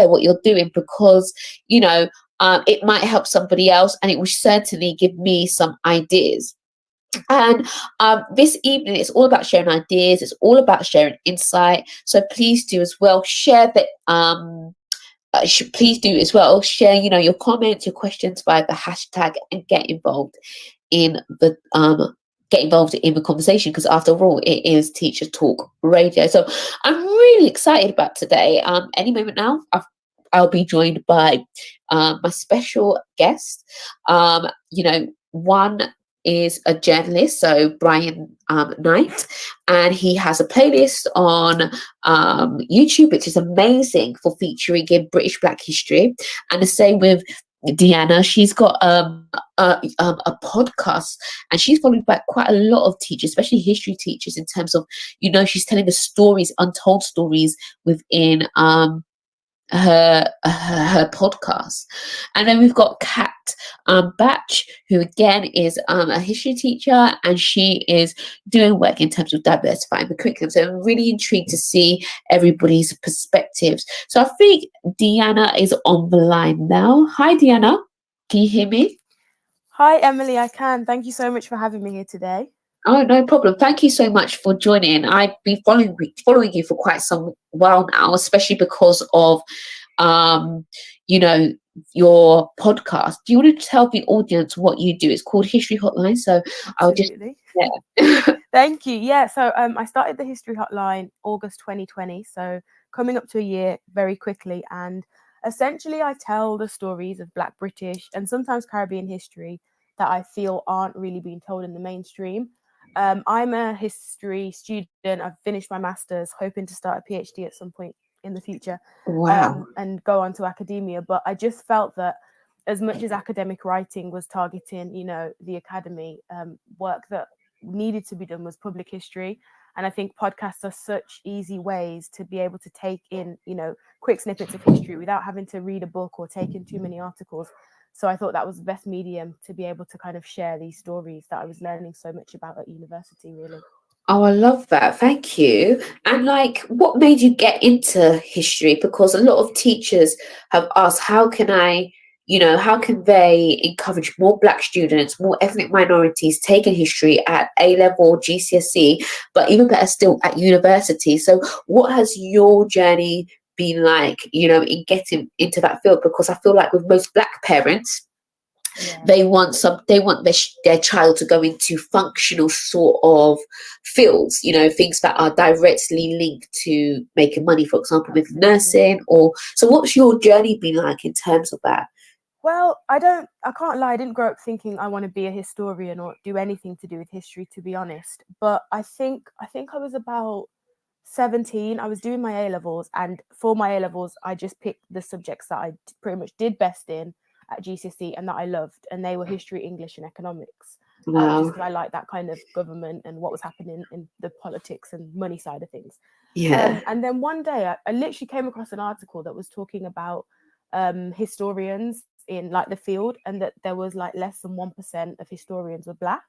what you're doing, because it might help somebody else, and it will certainly give me some ideas. And this evening, it's all about sharing ideas. It's all about sharing insight. So please do as well share that. Please do as well share, your comments, your questions via the hashtag, and get involved in the conversation, because after all, it is Teacher Talk Radio. So I'm really excited about today. Any moment now, I'll be joined by my special guest. One is a journalist, so Brian Knight, and he has a playlist on YouTube, which is amazing, for featuring in British Black history. And the same with Deanna. She's got a podcast, and she's followed by quite a lot of teachers, especially history teachers, in terms of, she's telling the stories, untold stories within her podcast. And then we've got Kat Batch, who again is a history teacher, and she is doing work in terms of diversifying the curriculum. So I'm really intrigued to see everybody's perspectives. So I think Deanna is on the line now. Hi, Deanna. Can you hear me? Hi, Emily. I can. Thank you so much for having me here today. Oh, no problem. Thank you so much for joining. I've been following you for quite some while now, especially because of, your podcast. Do you want to tell the audience what you do? It's called History Hotline. So Absolutely. Thank you. Yeah. So I started the History Hotline August 2020. So coming up to a year very quickly. And essentially, I tell the stories of Black, British, and sometimes Caribbean history that I feel aren't really being told in the mainstream. I'm a history student. I've finished my master's, hoping to start a PhD at some point in the future. Wow. And go on to academia. But I just felt that as much as academic writing was targeting, the academy, work that needed to be done was public history. And I think podcasts are such easy ways to be able to take in, quick snippets of history without having to read a book or take in too many articles. So I thought that was the best medium to be able to kind of share these stories that I was learning so much about at university, really. Oh, I love that. Thank you. And what made you get into history? Because a lot of teachers have asked, how can they encourage more Black students, more ethnic minorities taking history at A-level, GCSE, but even better still at university? So what has your journey been like, in getting into that field? Because I feel like with most Black parents, they want their child to go into functional sort of fields, things that are directly linked to making money, for example, with nursing. So what's your journey been like in terms of that? Well, I can't lie, I didn't grow up thinking I want to be a historian or do anything to do with history, to be honest. But I think I was about 17. I was doing my A-levels, and for my A-levels, I just picked the subjects that I pretty much did best in at GCSE and that I loved, and they were history, English, and economics. Wow. Just because I like that kind of government and what was happening in the politics and money side of things. Yeah. And then one day, I literally came across an article that was talking about historians in the field, and that there was less than 1% of historians were Black.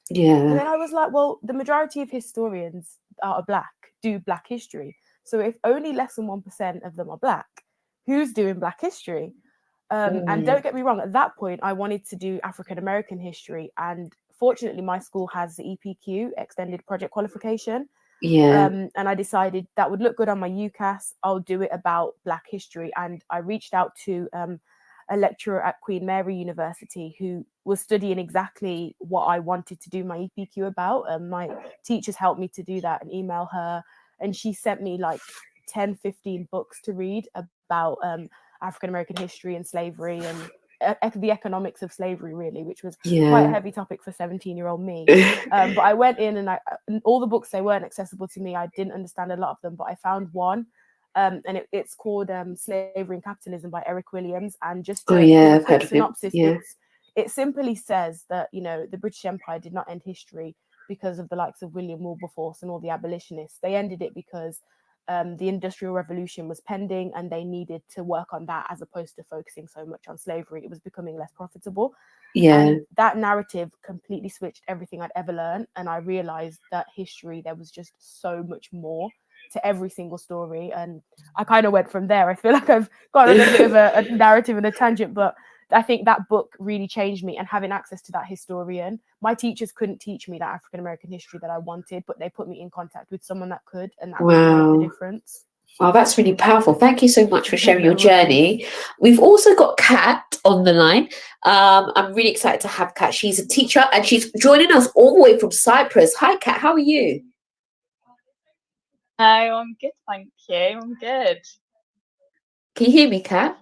Yeah. And then I was like, well, the majority of historians are Black, do Black history. So if only less than 1% of them are Black, who's doing Black history? And don't get me wrong, at that point, I wanted to do African American history. And fortunately, my school has the EPQ, Extended Project Qualification. Yeah. And I decided that would look good on my UCAS. I'll do it about Black history. And I reached out to a lecturer at Queen Mary University who was studying exactly what I wanted to do my EPQ about. My teachers helped me to do that and email her. And she sent me 10, 15 books to read about African-American history and slavery and the economics of slavery, really, which was quite a heavy topic for 17-year-old me. But I went in and all the books, they weren't accessible to me. I didn't understand a lot of them, but I found one. And it's called Slavery and Capitalism by Eric Williams. And just to give a quick synopsis, it simply says that, the British Empire did not end history because of the likes of William Wilberforce and all the abolitionists. They ended it because the Industrial Revolution was pending and they needed to work on that as opposed to focusing so much on slavery. It was becoming less profitable. And that narrative completely switched everything I'd ever learned. And I realized that history, there was just so much more to every single story. And I kind of went from there. I feel like I've gone on a bit of a narrative and a tangent, but I think that book really changed me, and having access to that historian. My teachers couldn't teach me that African American history that I wanted, but they put me in contact with someone that could, and that really made the difference. Oh, that's really powerful. Thank you so much for sharing your journey. We've also got Kat on the line. I'm really excited to have Kat. She's a teacher and she's joining us all the way from Cyprus. Hi, Kat. How are you? Hi, I'm good, thank you. I'm good. Can you hear me, Kat?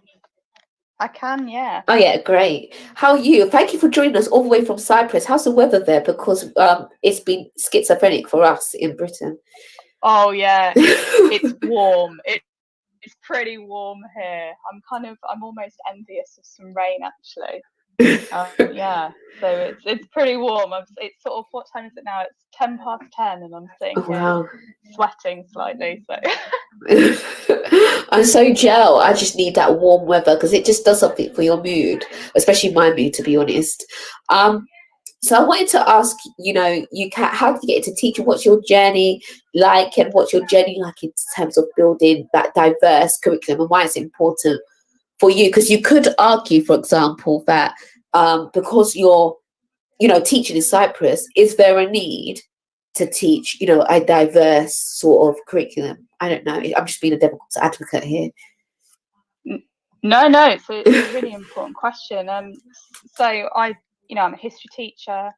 I can, yeah. Oh, yeah, great. How are you? Thank you for joining us all the way from Cyprus. How's the weather there? Because it's been schizophrenic for us in Britain. Oh, yeah, it's warm. It's pretty warm here. I'm almost envious of some rain, actually. Yeah, so it's pretty warm. It's sort of, what time is it now? It's 10:10, and I'm sitting here sweating slightly. So I'm so gel. I just need that warm weather because it just does something for your mood, especially my mood, to be honest. So I wanted to ask, you, Kat, how did you get into teaching? What's your journey like, and what's your journey like in terms of building that diverse curriculum, and why it's important for you? Because you could argue, for example, that because you're, teaching in Cyprus, is there a need to teach, a diverse sort of curriculum? I don't know. I'm just being a devil's advocate here. No, it's a really important question. So I'm a history teacher.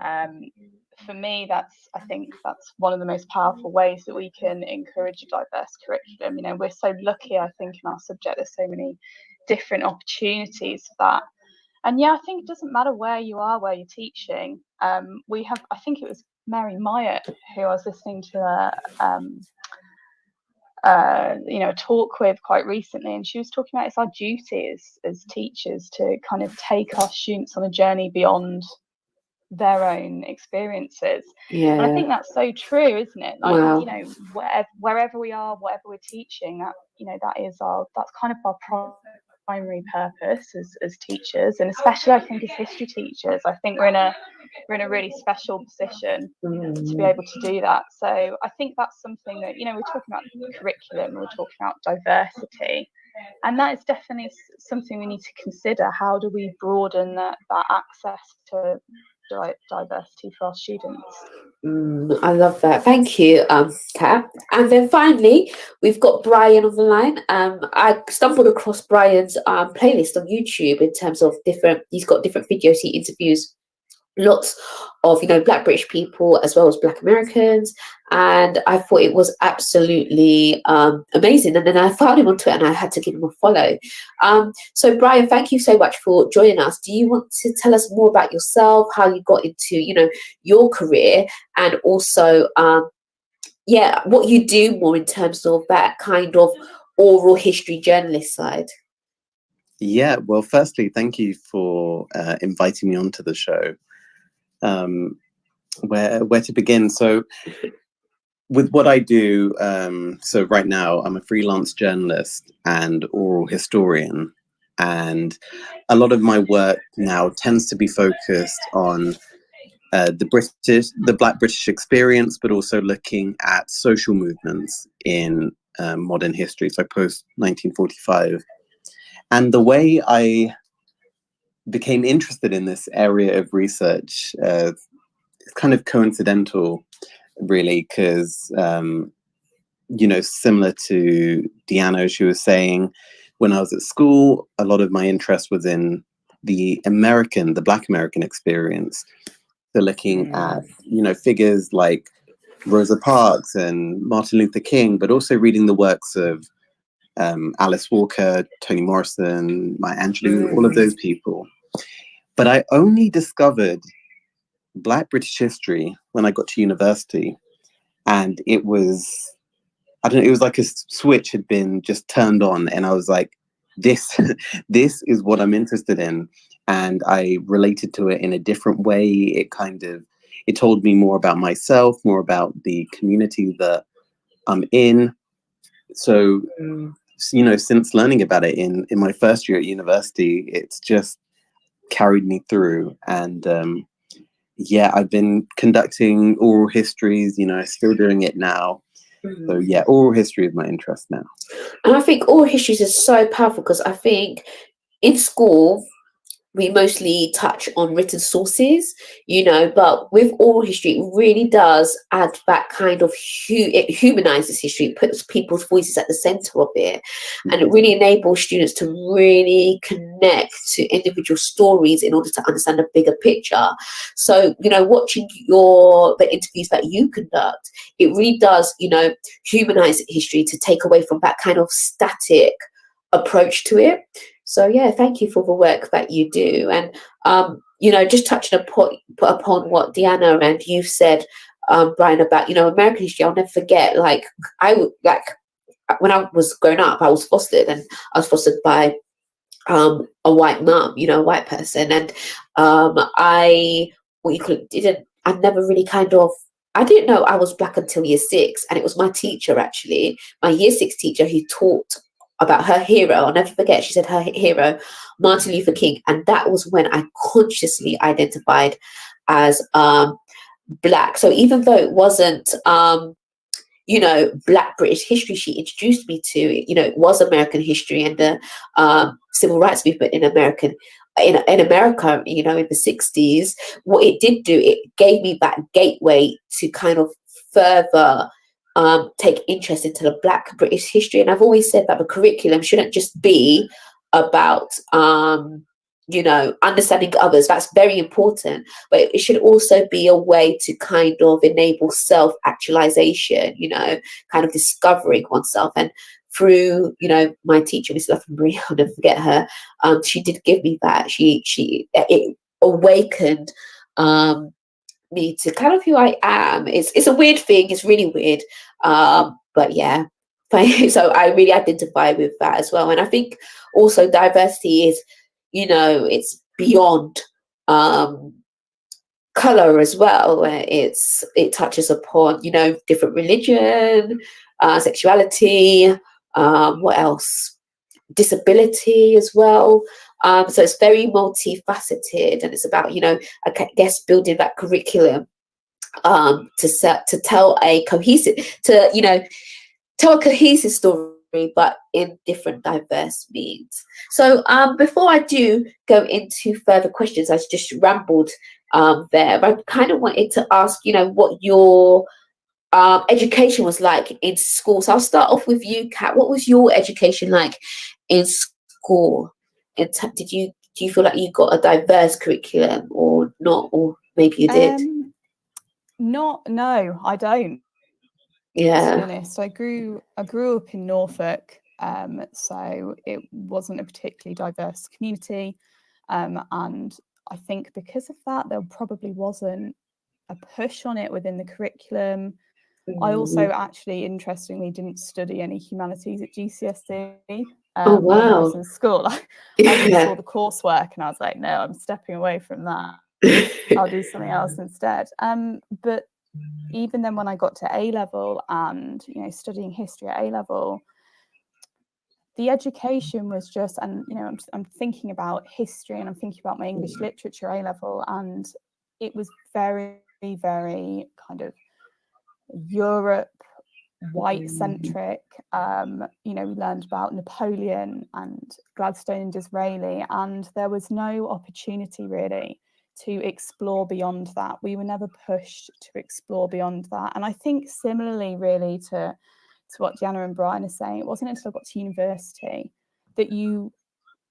For me, I think that's one of the most powerful ways that we can encourage a diverse curriculum. We're so lucky, I think, in our subject. There's so many different opportunities for that. And yeah, I think it doesn't matter where you are, where you're teaching. I think it was Mary Myatt who I was listening to a talk with quite recently, and she was talking about it's our duty as teachers to kind of take our students on a journey beyond their own experiences. Yeah. And I think that's so true, isn't it? Like, wow. Wherever we are, whatever we're teaching, that's kind of our primary purpose as teachers, and especially I think as history teachers. I think we're in a really special position to be able to do that. So I think that's something that, we're talking about curriculum, we're talking about diversity, and that is definitely something we need to consider. How do we broaden that access to diversity for our students? I love that. Thank you, Kat. And then finally, we've got Brian on the line. I stumbled across Brian's playlist on YouTube in terms of he's got different videos. He interviews lots of Black British people as well as Black Americans, and I thought it was absolutely amazing. And then I found him on Twitter and I had to give him a follow. So Brian, thank you so much for joining us. Do you want to tell us more about yourself, how you got into your career, and also what you do more in terms of that kind of oral history journalist side? Yeah, well, firstly, thank you for inviting me onto the show. Where to begin? So with what I do, so right now I'm a freelance journalist and oral historian, and a lot of my work now tends to be focused on the Black British experience, but also looking at social movements in modern history, so post 1945. And the way I became interested in this area of research is kind of coincidental, really, because similar to Deanna, she was saying, when I was at school, a lot of my interest was in the Black American experience. So looking at figures like Rosa Parks and Martin Luther King, but also reading the works of Alice Walker, Toni Morrison, Maya Angelou, all of those people. But I only discovered Black British history when I got to university, and it was like a switch had been just turned on, and I was like, this is what I'm interested in. And I related to it in a different way. It told me more about myself, more about the community that I'm in. So, since learning about it in my first year at university, it's just carried me through. And I've been conducting oral histories, still doing it now. So yeah, oral history is my interest now. And I think oral histories is so powerful because I think in school we mostly touch on written sources, but with oral history, it really does add that kind of, it humanizes history, it puts people's voices at the center of it. And it really enables students to really connect to individual stories in order to understand a bigger picture. So, watching the interviews that you conduct, it really does, humanize history to take away from that kind of static approach to it. So yeah, thank you for the work that you do. And just touching upon what Deanna and you've said, Brian, about American history, I'll never forget. When I was growing up, I was fostered, and I was fostered by a white mum, a white person, and I never really I didn't know I was black until year 6, and it was my teacher, actually, my year 6 teacher, who taught about her hero. I'll never forget. She said her hero, Martin Luther King, and that was when I consciously identified as black. So even though it wasn't Black British history she introduced me to, it was American history and the civil rights movement in America, in America, in the 60s. What it did do, it gave me that gateway to kind of further take interest into the Black British history. And I've always said that the curriculum shouldn't just be about understanding others. That's very important, but it should also be a way to kind of enable self-actualization, kind of discovering oneself. And through my teacher, Miss Marie, I'll never forget her, she did give me that. It awakened me to kind of who I am. It's a weird thing. It's really weird. But yeah, so I really identify with that as well. And I think also diversity is, it's beyond color as well, where it touches upon, different religion, sexuality, what else? Disability as well. So it's very multifaceted, and it's about, I guess, building that curriculum to tell a cohesive story, but in different diverse means. So before I do go into further questions, I just rambled there. I kind of wanted to ask, what your education was like in school. So I'll start off with you, Kat. What was your education like in school? Do you feel like you got a diverse curriculum or not, or maybe you did? No, I don't. Yeah. To be honest, I grew up in Norfolk, so it wasn't a particularly diverse community, and I think because of that, there probably wasn't a push on it within the curriculum. I also actually, interestingly, didn't study any humanities at GCSE. Oh, wow. When I was in school, I just saw the coursework and I was like, no, I'm stepping away from that. I'll do something else instead. But even then, when I got to A level and studying history at A level, the education was just, and I'm thinking about history and I'm thinking about my English literature A level, and it was very, very kind of Europe, white centric. We learned about Napoleon and Gladstone and Disraeli, and there was no opportunity really to explore beyond that. We were never pushed to explore beyond that. And I think similarly really to what Deanna and Brian are saying, it wasn't until I got to university that you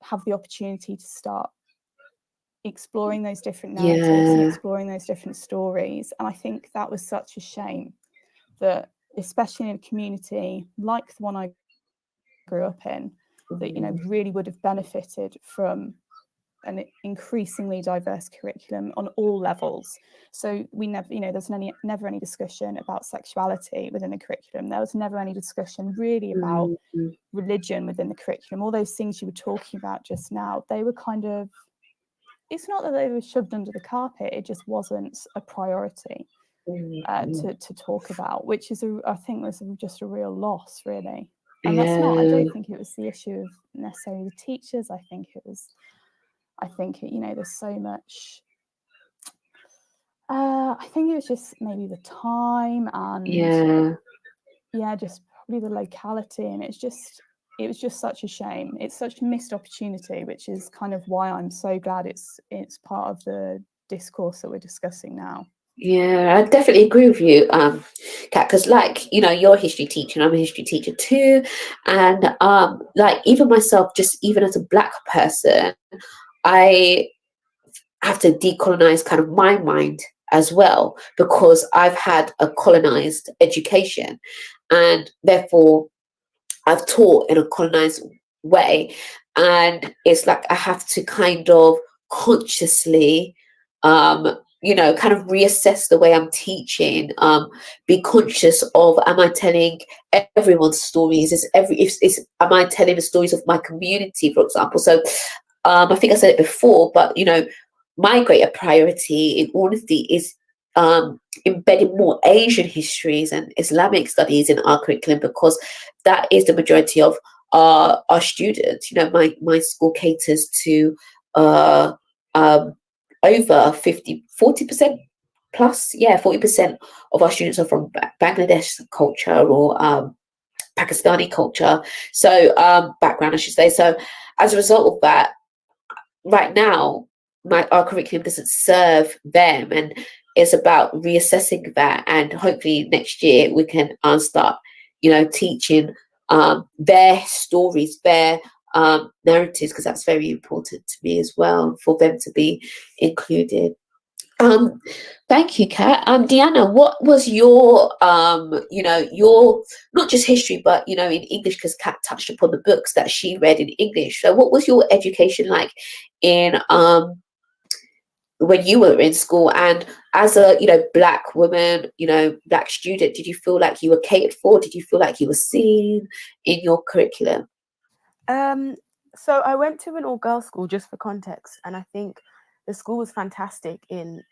have the opportunity to start exploring those different narratives and exploring those different stories. And I think that was such a shame that, especially in a community like the one I grew up in, that really would have benefited from an increasingly diverse curriculum on all levels. So we never, there's never any discussion about sexuality within the curriculum. There was never any discussion really about religion within the curriculum. All those things you were talking about just now, they were kind of, it's not that they were shoved under the carpet, it just wasn't a priority to talk about, which is, I think, was just a real loss, really. And that's not, I don't think it was the issue of necessarily the teachers. I think there's so much, I think it was just maybe the time and yeah, just probably the locality, and it was just such a shame. It's such a missed opportunity, which is kind of why I'm so glad it's part of the discourse that we're discussing now. Yeah, I definitely agree with you, Kat, because like, you're a history teacher and I'm a history teacher too. And like even myself, just even as a Black person, I have to decolonize kind of my mind as well, because I've had a colonized education and therefore I've taught in a colonized way. And it's like I have to kind of consciously, kind of reassess the way I'm teaching, be conscious of, am I telling everyone's stories? Am I telling the stories of my community, for example? So I think I said it before, but my greater priority in honesty is embedding more Asian histories and Islamic studies in our curriculum, because that is the majority of our students. My school caters to over 40% plus, 40% of our students are from Bangladesh culture or Pakistani culture, so background I should say. So as a result of that, right now our curriculum doesn't serve them, and it's about reassessing that, and hopefully next year we can start teaching their stories, their narratives, because that's very important to me as well, for them to be included. Thank you, Kat. Deanna, what was your your, not just history, but in English, because Kat touched upon the books that she read in English. So what was your education like in when you were in school, and as a Black woman, Black student, did you feel like you were catered for? Did you feel like you were seen in your curriculum? So I went to an all-girls school, just for context, and I think the school was fantastic in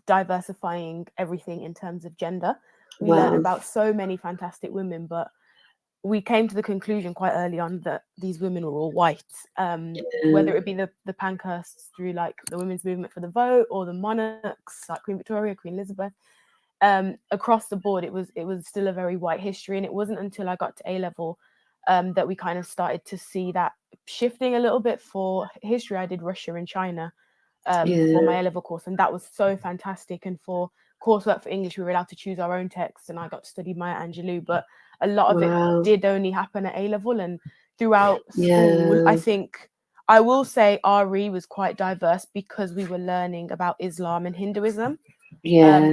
diversifying everything in terms of gender. We learned about so many fantastic women, but we came to the conclusion quite early on that these women were all white, whether it be the Pankhursts through like the women's movement for the vote, or the monarchs like Queen Victoria, Queen Elizabeth. Across the board, it was still a very white history, and it wasn't until I got to A level that we kind of started to see that shifting a little bit. For history, I did Russia and China for my A level course, and that was so fantastic. And for coursework for English, we were allowed to choose our own text, and I got to study Maya Angelou, but a lot of it did only happen at A level. And throughout school, I think I will say RE was quite diverse, because we were learning about Islam and Hinduism.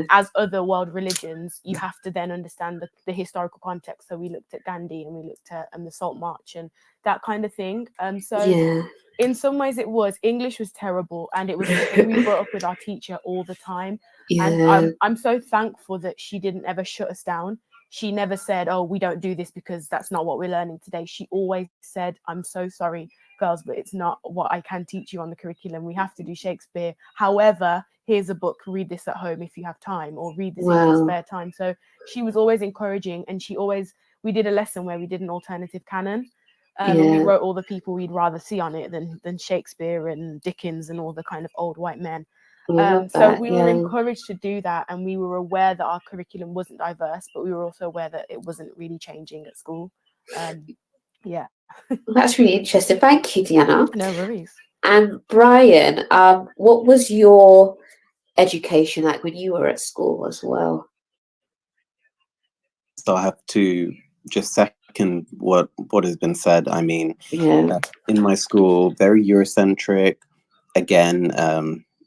As other world religions, you have to then understand the historical context. So we looked at Gandhi, and we looked at the Salt March and that kind of thing. In some ways English was terrible, and it was something we brought up with our teacher all the time. And I'm so thankful that she didn't ever shut us down. She never said, oh, we don't do this because that's not what we're learning today. She always said, I'm so sorry, girls, but it's not what I can teach you on the curriculum. We have to do Shakespeare. However, here's a book, read this at home if you have time, or read this in your spare time. So she was always encouraging, and we did a lesson where we did an alternative canon. And we wrote all the people we'd rather see on it than Shakespeare and Dickens and all the kind of old white men. So we were encouraged to do that, and we were aware that our curriculum wasn't diverse, but we were also aware that it wasn't really changing at school. That's really interesting. Thank you, Deanna. No worries. And Brian, what was your education like when you were at school as well? So I have to just second what has been said. I mean, in my school, very Eurocentric. Again,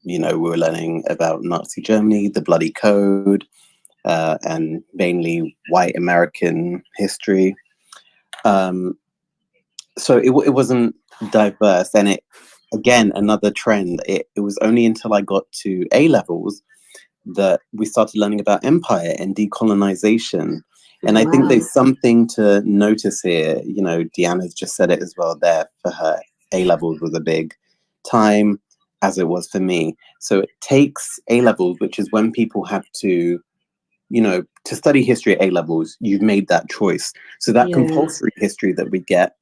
we were learning about Nazi Germany, the Bloody Code, and mainly white American history. So it wasn't diverse, and it, again, another trend. It was only until I got to A levels that we started learning about empire and decolonization. And I think there's something to notice here. Deanna's just said it as well there. For her, A levels was a big time, as it was for me. So it takes A levels, which is when people have to, to study history at A levels, you've made that choice. So that compulsory history that we get,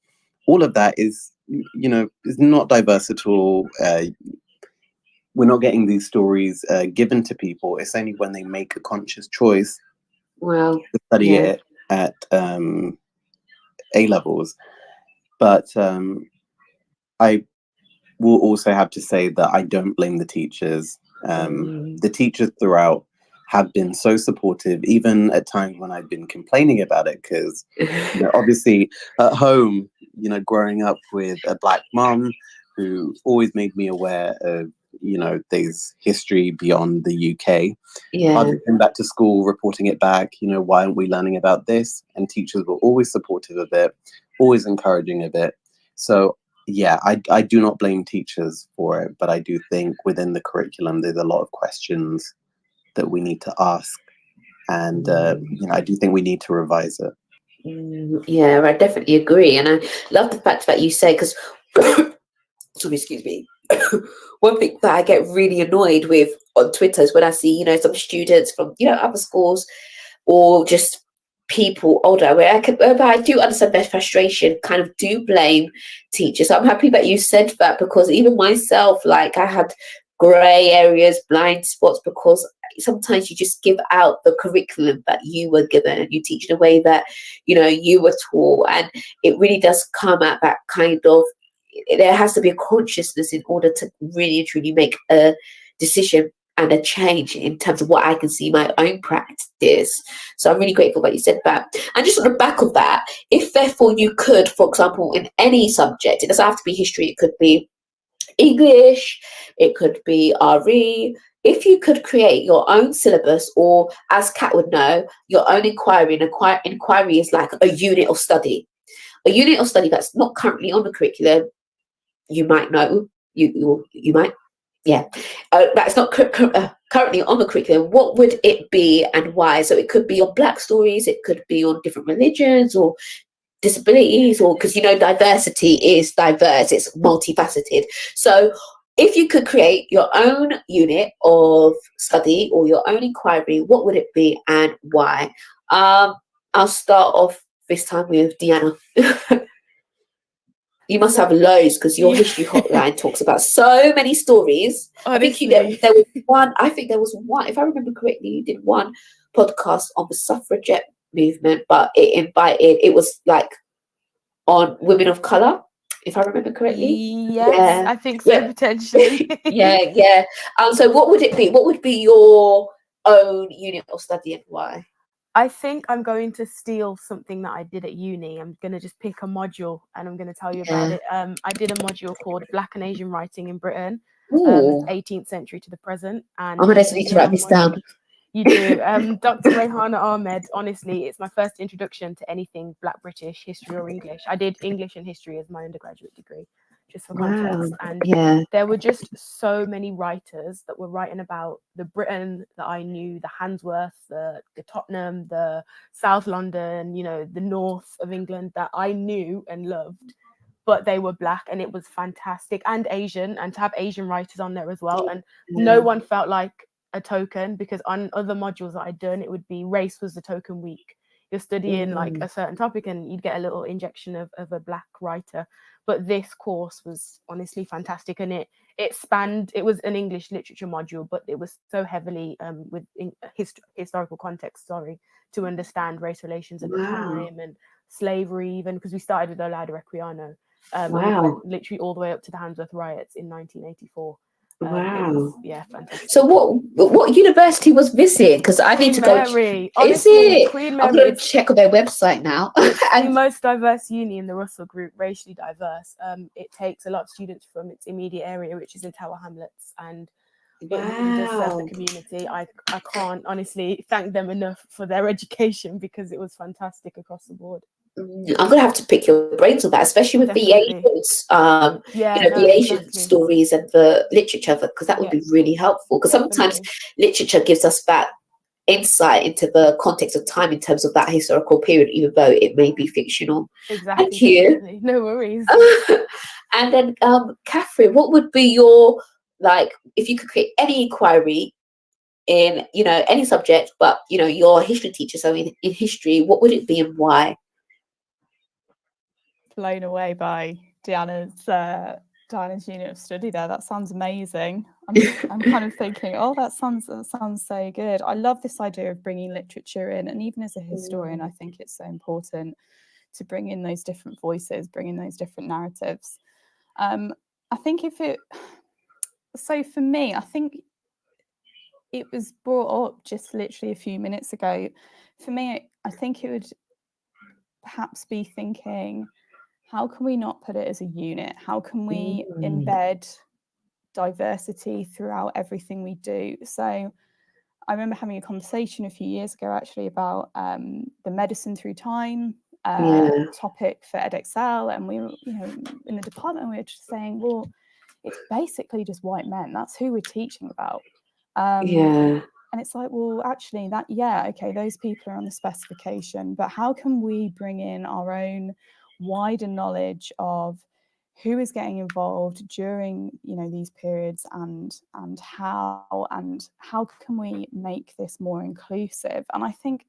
all of that is not diverse at all. We're not getting these stories given to people. It's only when they make a conscious choice to study it at A levels, but I will also have to say that I don't blame the teachers. The teachers throughout have been so supportive, even at times when I've been complaining about it, because obviously at home, growing up with a Black mum who always made me aware of, there's history beyond the UK. Yeah. I'd come back to school reporting it back, why aren't we learning about this? And teachers were always supportive of it, always encouraging of it. So yeah, I do not blame teachers for it, but I do think within the curriculum, there's a lot of questions that we need to ask. And, I do think we need to revise it. Yeah, I definitely agree. And I love the fact that you say, because, sorry, excuse me. One thing that I get really annoyed with on Twitter is when I see, some students from, other schools or just people older, where I do understand their frustration, kind of do blame teachers. I'm happy that you said that, because even myself, like, I had grey areas, blind spots, because sometimes you just give out the curriculum that you were given and you teach in a way that, you were taught. And it really does come at that kind of, there has to be a consciousness in order to really and truly make a decision and a change in terms of what I can see my own practice. So I'm really grateful that you said that. And just on the back of that, if therefore you could, for example, in any subject, it doesn't have to be history, it could be English, it could be RE, if you could create your own syllabus, or as Kat would know, your own inquiry, and inquiry is like a unit of study. A unit of study that's not currently on the curriculum, you might know, you might, yeah, that's not currently on the curriculum. What would it be and why? So it could be on Black stories, it could be on different religions or disabilities, or because diversity is diverse, it's multifaceted. So if you could create your own unit of study or your own inquiry, what would it be and why? I'll start off this time with Deanna. You must have loads, because your History Hotline talks about so many stories. Honestly. I think there was one. I think there was one. If I remember correctly, you did one podcast on the suffragette movement, but it was like on women of color, if I remember correctly. Yes, yeah. I think so, potentially. yeah. So what would it be? What would be your own unit of study and why? I think I'm going to steal something that I did at uni. I'm going to just pick a module and I'm going to tell you about it. I did a module called Black and Asian Writing in Britain, 18th century to the present. And I'm going to need to write this down. You do. Dr. Rehana Ahmed, honestly, it's my first introduction to anything Black British, history or English. I did English and history as my undergraduate degree, just for context. And there were just so many writers that were writing about the Britain that I knew, the Handsworth, the Tottenham, the South London, the north of England, that I knew and loved. But they were Black, and it was fantastic, and Asian, and to have Asian writers on there as well. And no one felt like a token, because on other modules that I'd done, it would be race was the token week. You're studying like a certain topic and you'd get a little injection of a Black writer. But this course was honestly fantastic, and it spanned, it was an English literature module, but it was so heavily with historical context, to understand race relations at the time, and slavery even, because we started with Olaudah Equiano. We went literally all the way up to the Handsworth riots in 1984. Fantastic. So what university was this in? Because I need to go. Honestly, is it? Queen Mary, I'm going to check on their website now. The most diverse uni in the Russell Group, racially diverse. It takes a lot of students from its immediate area, which is in Tower Hamlets, and it really does serve the community. I can't honestly thank them enough for their education, because it was fantastic across the board. I'm going to have to pick your brains on that, especially with the Asians, the Asian stories and the literature, because that would be really helpful. Because sometimes literature gives us that insight into the context of time in terms of that historical period, even though it may be fictional. Exactly. Thank you. Definitely. No worries. And then, Catherine, what would be your, if you could create any inquiry in, any subject, but, you're a history teacher, so in history, what would it be and why? Blown away by Deanna's Diana's unit of study there. That sounds amazing. I'm kind of thinking, oh, that sounds so good. I love this idea of bringing literature in, and even as a historian, I think it's so important to bring in those different voices, bring in those different narratives. I think for me, I think it was brought up just literally a few minutes ago. For me, I think it would perhaps be thinking, how can we not put it as a unit? How can we embed diversity throughout everything we do? So I remember having a conversation a few years ago actually about the medicine through time topic for EdXL, and we were, in the department, we were just saying, well, it's basically just white men. That's who we're teaching about. And it's like, well, actually those people are on the specification, but how can we bring in our own wider knowledge of who is getting involved during these periods, and how can we make this more inclusive? And I think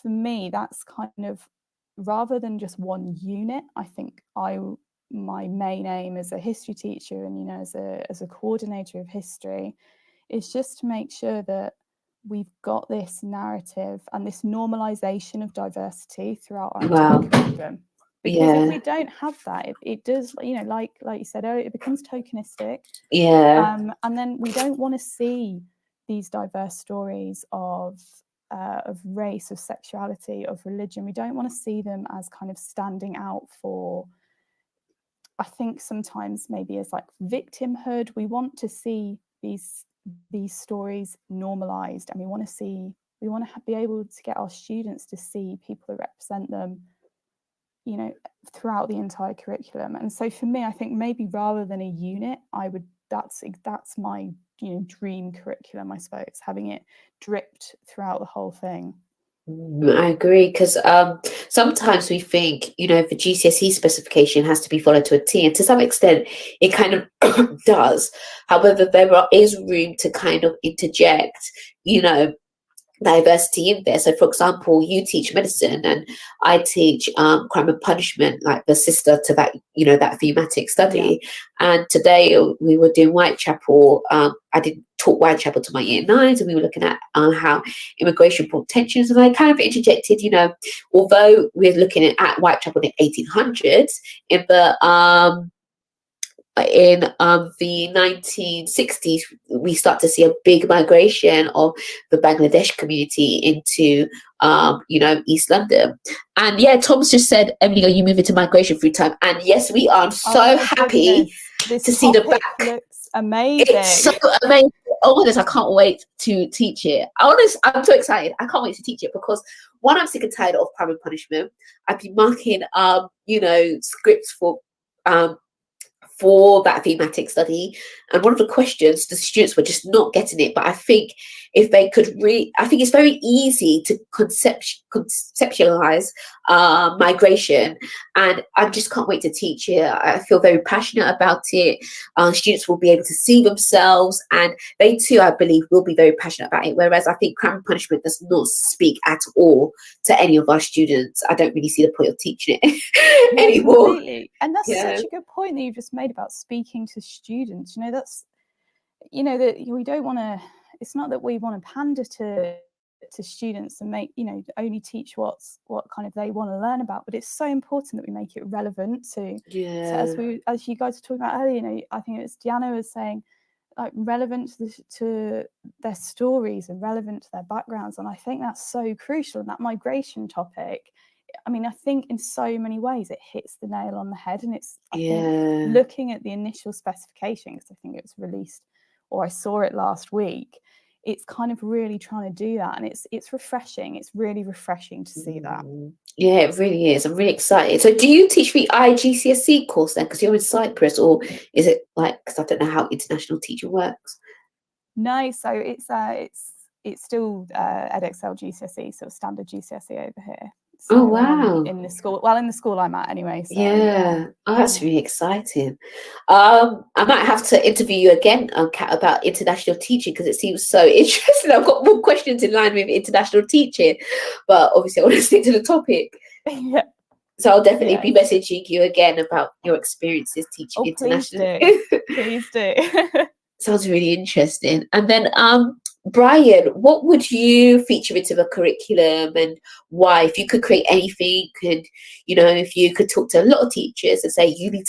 for me, that's kind of, rather than just one unit, I think my main aim as a history teacher and as a coordinator of history is just to make sure that we've got this narrative and this normalization of diversity throughout our entire curriculum. Because if we don't have that, it does, like you said earlier, it becomes tokenistic. And then we don't want to see these diverse stories of race, of sexuality, of religion. We don't want to see them as kind of standing out for, I think sometimes maybe as like victimhood. We want to see these stories normalized, and we want to be able to get our students to see people that represent them throughout the entire curriculum. And so for me, I think maybe rather than a unit, that's my dream curriculum, I suppose, having it dripped throughout the whole thing. I agree, because sometimes we think the GCSE specification has to be followed to a T, and to some extent it kind of does. However, there is room to kind of interject diversity in there. So for example, you teach medicine and I teach crime and punishment, like the sister to that that thematic study. And today we were doing Whitechapel. I did taught Whitechapel to my year 9s, and we were looking at how immigration brought tensions, and I kind of interjected, although we're looking at Whitechapel in the 1800s, in the 1960s, we start to see a big migration of the Bangladesh community into, East London. And Tom's just said, Emily, are you moving to migration through time? And yes, we are. I'm so happy to see the back. Looks amazing. It's so amazing. Oh my goodness, I can't wait to teach it. I'm so excited. I can't wait to teach it because, one, I'm sick and tired of crime and punishment. I've been marking, scripts for that thematic study, and one of the questions, the students were just not getting it. But I think if they could I think it's very easy to conceptualize migration, and I just can't wait to teach it. I feel very passionate about it. Students will be able to see themselves, and they too, I believe, will be very passionate about it. Whereas I think crime and punishment does not speak at all to any of our students. I don't really see the point of teaching it anymore. Completely. And that's such a good point that you just made about speaking to students. That's that we don't want to. It's not that we want to pander to students and make only teach what kind of they want to learn about, but it's so important that we make it relevant to. So as you guys were talking about earlier, I think it was Diana was saying, like, relevant to their stories and relevant to their backgrounds, and I think that's so crucial. And that migration topic, I mean, I think in so many ways it hits the nail on the head. And it's I think looking at the initial specification, because I think it was released, or I saw it last week, it's kind of really trying to do that, and it's refreshing. It's really refreshing to see that. Yeah, it really is. I'm really excited. So do you teach the IGCSE course then, because you're in Cyprus, or is it like, because I don't know how international teaching works? No, so it's still EdXL GCSE, so standard GCSE over here. So, oh wow! In the school I'm at anyway. So, oh, that's really exciting. I might have to interview you again, Kat, about international teaching, because it seems so interesting. I've got more questions in line with international teaching, but obviously I want to stick to the topic. So I'll definitely be Yes. messaging you again about your experiences teaching Oh, please internationally. do. Please do. Sounds really interesting. And then, Brian, what would you feature into the curriculum and why? If you could create anything, could if you could talk to a lot of teachers and say you need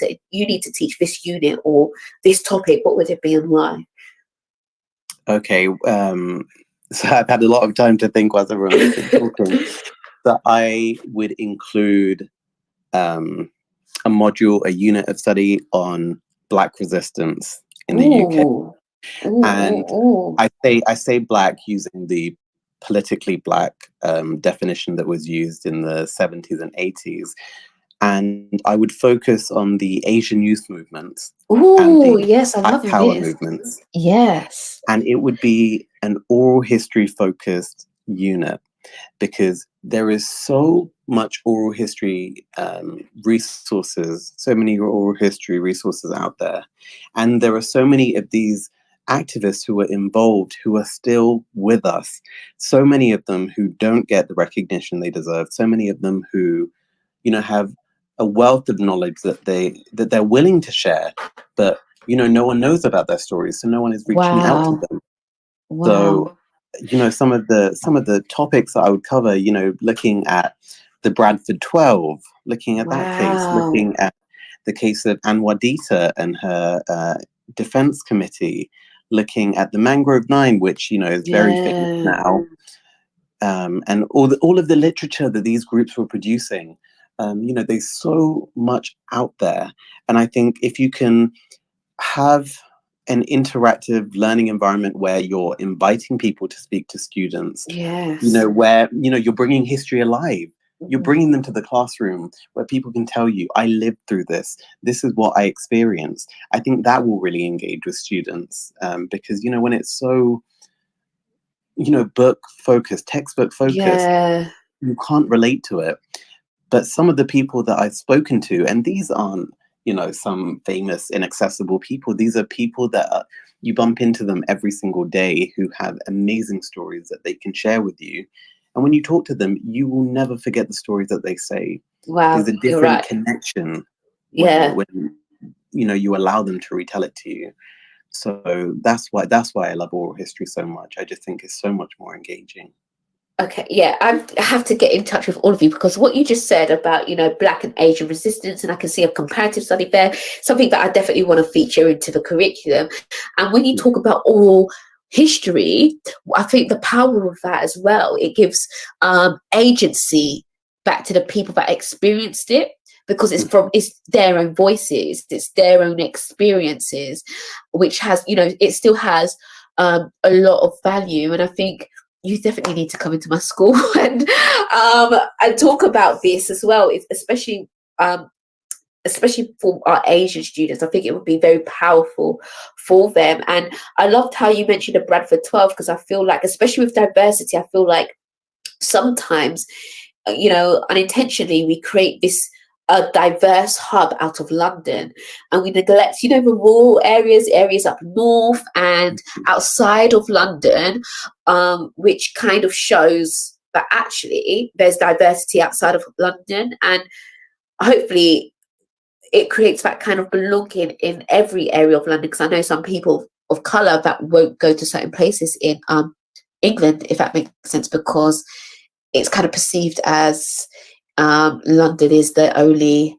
to teach this unit or this topic, what would it be and why? Okay, so I've had a lot of time to think whilst everyone's been talking. So I would include a module, a unit of study on Black resistance in the UK. Ooh. And Ooh. I say Black using the politically Black definition that was used in the 70s and 80s. And I would focus on the Asian youth movements and Ooh, the yes, I Black love power this. movements. Yes. And it would be an oral history focused unit because there is so much oral history resources, so many oral history resources out there. And there are so many of these activists who are involved who are still with us. So many of them who don't get the recognition they deserve. So many of them who, have a wealth of knowledge that they're willing to share, but no one knows about their stories, so no one is reaching out to Wow. them. Wow. So, some of the topics that I would cover, looking at the Bradford 12, looking at that case, Wow. looking at the case of Anwadita and her defense committee, looking at the Mangrove 9, which, is very famous now, and all of the literature that these groups were producing. There's so much out there. And I think if you can have an interactive learning environment where you're inviting people to speak to students, Yes. where, you're bringing history alive, you're bringing them to the classroom where people can tell you, I lived through this. This is what I experienced. I think that will really engage with students because, when it's so, book focused, textbook focused, Yeah. you can't relate to it. But some of the people that I've spoken to, and these aren't, some famous, inaccessible people. These are people that you bump into them every single day who have amazing stories that they can share with you. And when you talk to them, you will never forget the stories that they say. Wow. There's a You're different right. connection Yeah. when you allow them to retell it to you. So that's why I love oral history so much. I just think it's so much more engaging. Okay, yeah, I have to get in touch with all of you because what you just said about, Black and Asian resistance, and I can see a comparative study there, something that I definitely want to feature into the curriculum. And when you talk about oral history, I think the power of that as well, it gives agency back to the people that experienced it because it's their own voices, it's their own experiences, which has, it still has a lot of value. And I think you definitely need to come into my school and talk about this as well, especially for our Asian students. I think it would be very powerful for them. And I loved how you mentioned the Bradford 12 because I feel like, especially with diversity, I feel like sometimes, unintentionally we create this a diverse hub out of London, and we neglect, the rural areas up north and outside of London, which kind of shows that actually there's diversity outside of London, and hopefully it creates that kind of belonging in every area of London. Because I know some people of colour that won't go to certain places in England, if that makes sense, because it's kind of perceived as London is the only,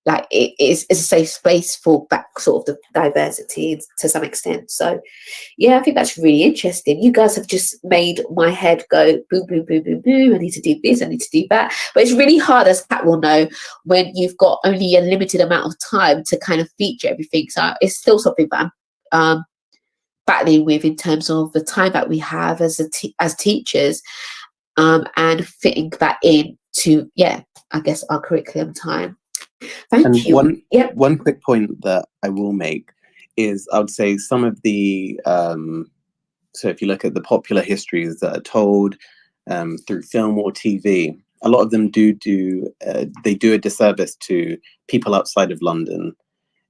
like, it's a safe space for that sort of the diversity to some extent. So yeah, I think that's really interesting. You guys have just made my head go boom, boom, boom, boom, boom. I need to do this, I need to do that. But it's really hard, as Kat will know, when you've got only a limited amount of time to kind of feature everything. So it's still something that I'm battling with in terms of the time that we have as teachers, and fitting that in to, I guess, our curriculum time. Thank you. One quick point that I will make is I would say some of the so if you look at the popular histories that are told through film or TV, a lot of them do a disservice to people outside of London.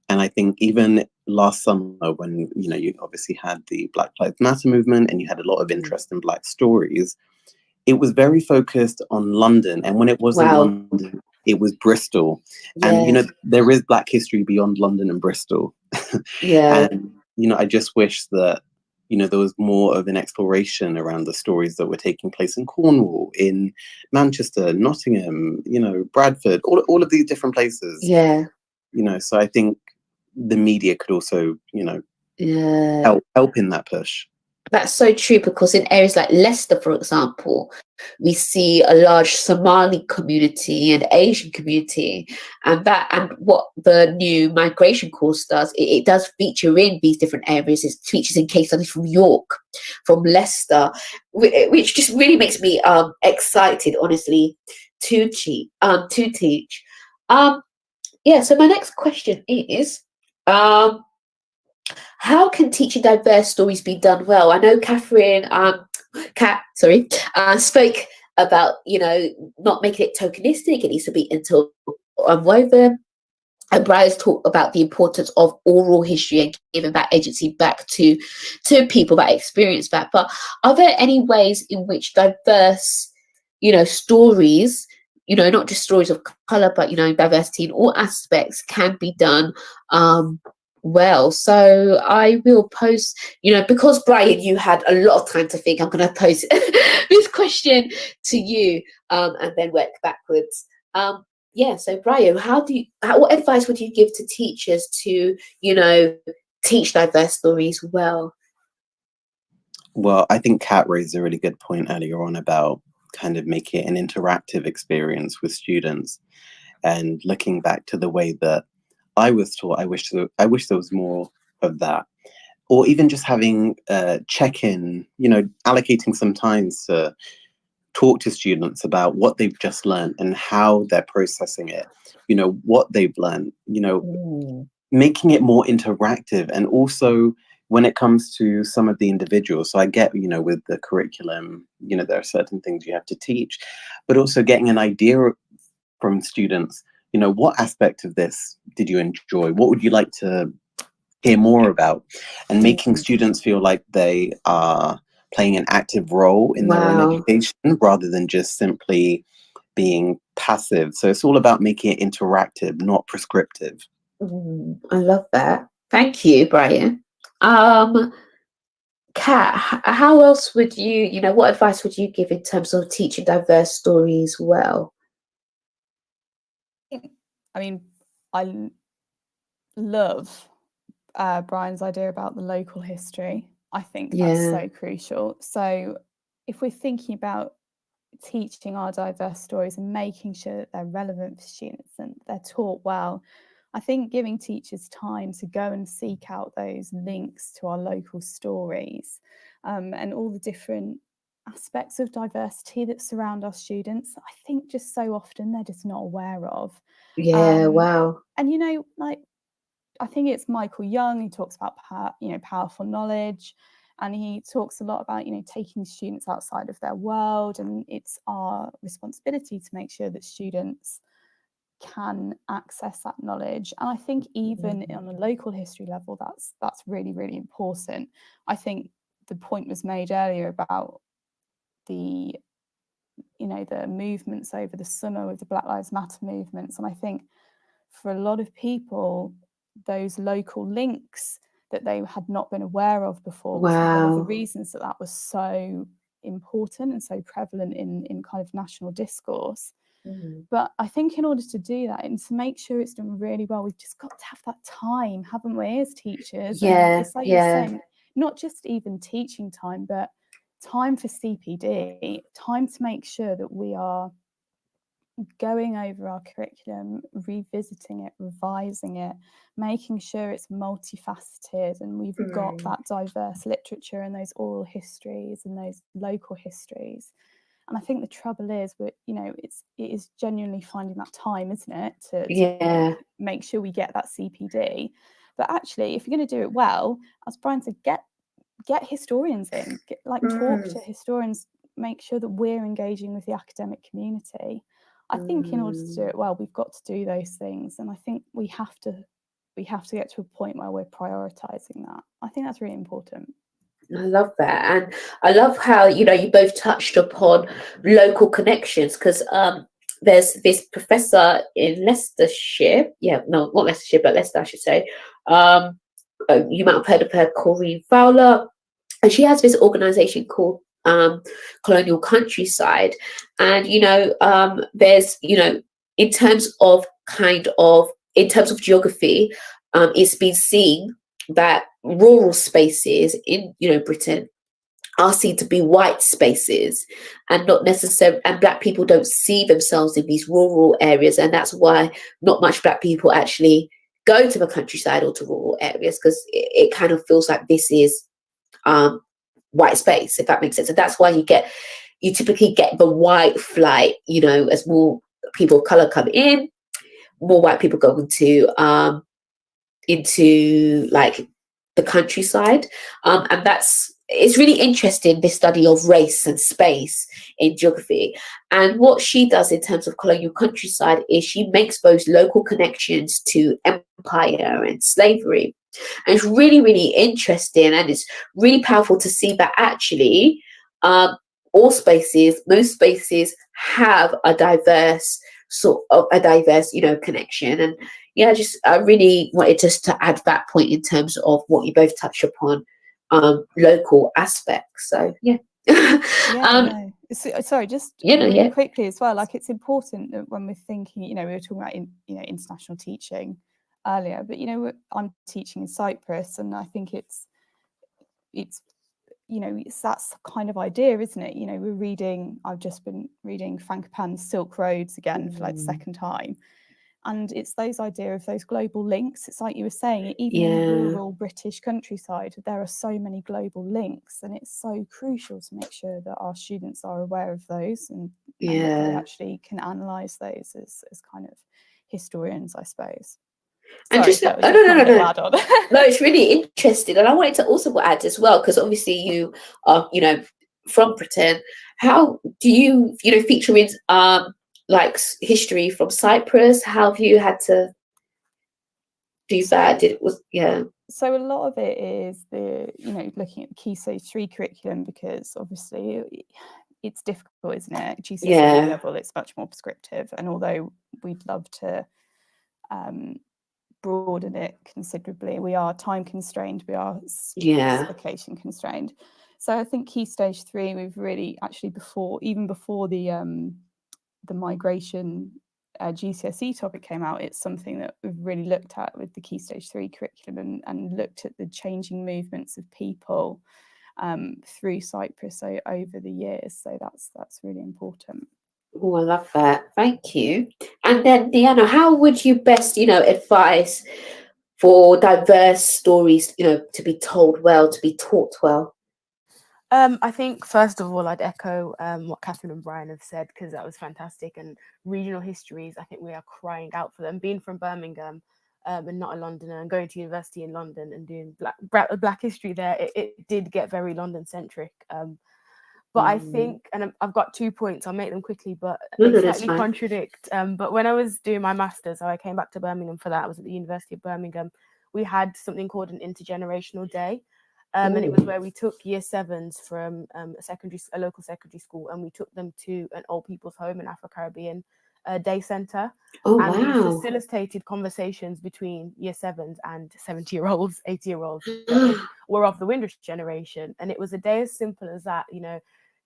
And I think even last summer, when you obviously had the Black Lives Matter movement and you had a lot of interest in Black stories, it was very focused on London. And when it wasn't London, it was Bristol. And, you Yeah. know, there is Black history beyond London and Bristol. Yeah. And, you know, I just wish that, you know, there was more of an exploration around the stories that were taking place in Cornwall, in Manchester, Nottingham, you know, Bradford, all of these different places, Yeah. you know. So I think the media could also, you know, Yeah. help in that push. That's so true, because in areas like Leicester, for example, we see a large Somali community and Asian community, and what the new migration course does, it does feature in these different areas. It features in case studies from York, from Leicester, which just really makes me excited, honestly, to teach. Yeah. So my next question is, how can teaching diverse stories be done well? I know Catherine, spoke about, you know, not making it tokenistic. It needs to be interwoven. And Brian's talked about the importance of oral history and giving that agency back to people that experience that. But are there any ways in which diverse, you know, stories, you know, not just stories of color, but, you know, diversity in all aspects can be done well? So I will pose, you know, because Brian, you had a lot of time to think, I'm going to pose this question to you, and then work backwards. Yeah, so Brian, what advice would you give to teachers to, you know, teach diverse stories well? Well, I think Kat raised a really good point earlier on about kind of making it an interactive experience with students, and looking back to the way that I was taught. I wish there was more of that, or even just having check-in. You know, allocating some time to talk to students about what they've just learned and how they're processing it. You know, what they've learned. You know, making it more interactive, and also when it comes to some of the individuals. So I get, you know, with the curriculum, you know, there are certain things you have to teach, but also getting an idea from students, you know, what aspect of this did you enjoy? What would you like to hear more about? And making students feel like they are playing an active role in their own Wow. education rather than just simply being passive. So it's all about making it interactive, not prescriptive. I love that. Thank you, Brian. Kat, how else would you, you know, what advice would you give in terms of teaching diverse stories well? I mean, I love Brian's idea about the local history. I think that's so crucial. So if we're thinking about teaching our diverse stories and making sure that they're relevant for students and they're taught well, I think giving teachers time to go and seek out those links to our local stories, and all the different aspects of diversity that surround our students, I think just so often they're just not aware of. Yeah, wow. And, you know, like, I think it's Michael Young who talks about powerful knowledge, and he talks a lot about, you know, taking students outside of their world, and it's our responsibility to make sure that students can access that knowledge. And I think even on a local history level, that's really, really important. I think the point was made earlier about the, you know, the movements over the summer with the Black Lives Matter movements, and I think for a lot of people, those local links that they had not been aware of before was one of the reasons that was so important and so prevalent in kind of national discourse. But I think in order to do that and to make sure it's done really well, we've just got to have that time, haven't we, as teachers? And it's like you're saying, not just even teaching time, but time for CPD, time to make sure that we are going over our curriculum, revisiting it, revising it, making sure it's multifaceted and we've got that diverse literature and those oral histories and those local histories. And I think the trouble is, you know, it is genuinely finding that time, isn't it, to make sure we get that CPD. But actually, if you're going to do it well, as Brian said, get historians in, talk to historians, make sure that we're engaging with the academic community. I think in order to do it well, we've got to do those things, and I think we have to get to a point where we're prioritizing that. I think that's really important. I love that. And I love how, you know, you both touched upon local connections, because there's this professor in Leicestershire. Yeah, no, not Leicestershire, but Leicester, I should say. You might have heard of her, Corrine Fowler, and she has this organization called Colonial Countryside. And there's in terms of geography, it's been seen that rural spaces in Britain are seen to be white spaces, and not necessarily, and Black people don't see themselves in these rural areas, and that's why not much Black people actually go to the countryside or to rural areas, because it kind of feels like this is white space, if that makes sense. And that's why you typically get the white flight, as more people of color come in, more white people go into like the countryside, and it's really interesting, this study of race and space in geography. And what she does in terms of colonial countryside is she makes those local connections to empire and slavery. And it's really, really interesting, and it's really powerful to see that actually most spaces have a diverse connection. And yeah, I really wanted just to add that point in terms of what you both touch upon, local aspects. So yeah. Sorry, just quickly as well, like it's important that when we're thinking, we were talking about international teaching earlier, but I'm teaching in Cyprus, and I think it's that kind of idea, isn't it? I've just been reading Frankopan's Silk Roads again for like the second time, and it's those idea of those global links. It's like you were saying, even in rural British countryside, there are so many global links, and it's so crucial to make sure that our students are aware of those and that they actually can analyse those as kind of historians, I suppose. And Sorry, no, it's really interesting. And I wanted to also add as well, because obviously you are, from Britain. How do you, feature in like history from Cyprus? How have you had to do that? So a lot of it is looking at the Key Stage 3 curriculum, because obviously it's difficult, isn't it? GCSE level, it's much more prescriptive, and although we'd love to broaden it considerably, we are time constrained, we are specification constrained. So I think Key Stage 3, we've really actually before the migration GCSE topic came out, it's something that we've really looked at with the Key Stage 3 curriculum, and looked at the changing movements of people through Cyprus over the years. So that's really important. Oh, I love that. Thank you. And then, Deanna, how would you best, advise for diverse stories, to be told well, to be taught well? I think, first of all, I'd echo what Catherine and Brian have said, because that was fantastic. And regional histories, I think we are crying out for them. Being from Birmingham and not a Londoner, and going to university in London and doing black history there, it did get very London-centric. But I think, and I've got 2 points, I'll make them quickly, but they slightly contradict. But when I was doing my master's, so I came back to Birmingham for that, I was at the University of Birmingham, we had something called an intergenerational day. And it was where we took year 7s from a local secondary school, and we took them to an old people's home in Afro-Caribbean day centre. We facilitated conversations between year 7s and 70-year-olds, 80-year-olds that were of the Windrush generation. And it was a day as simple as that.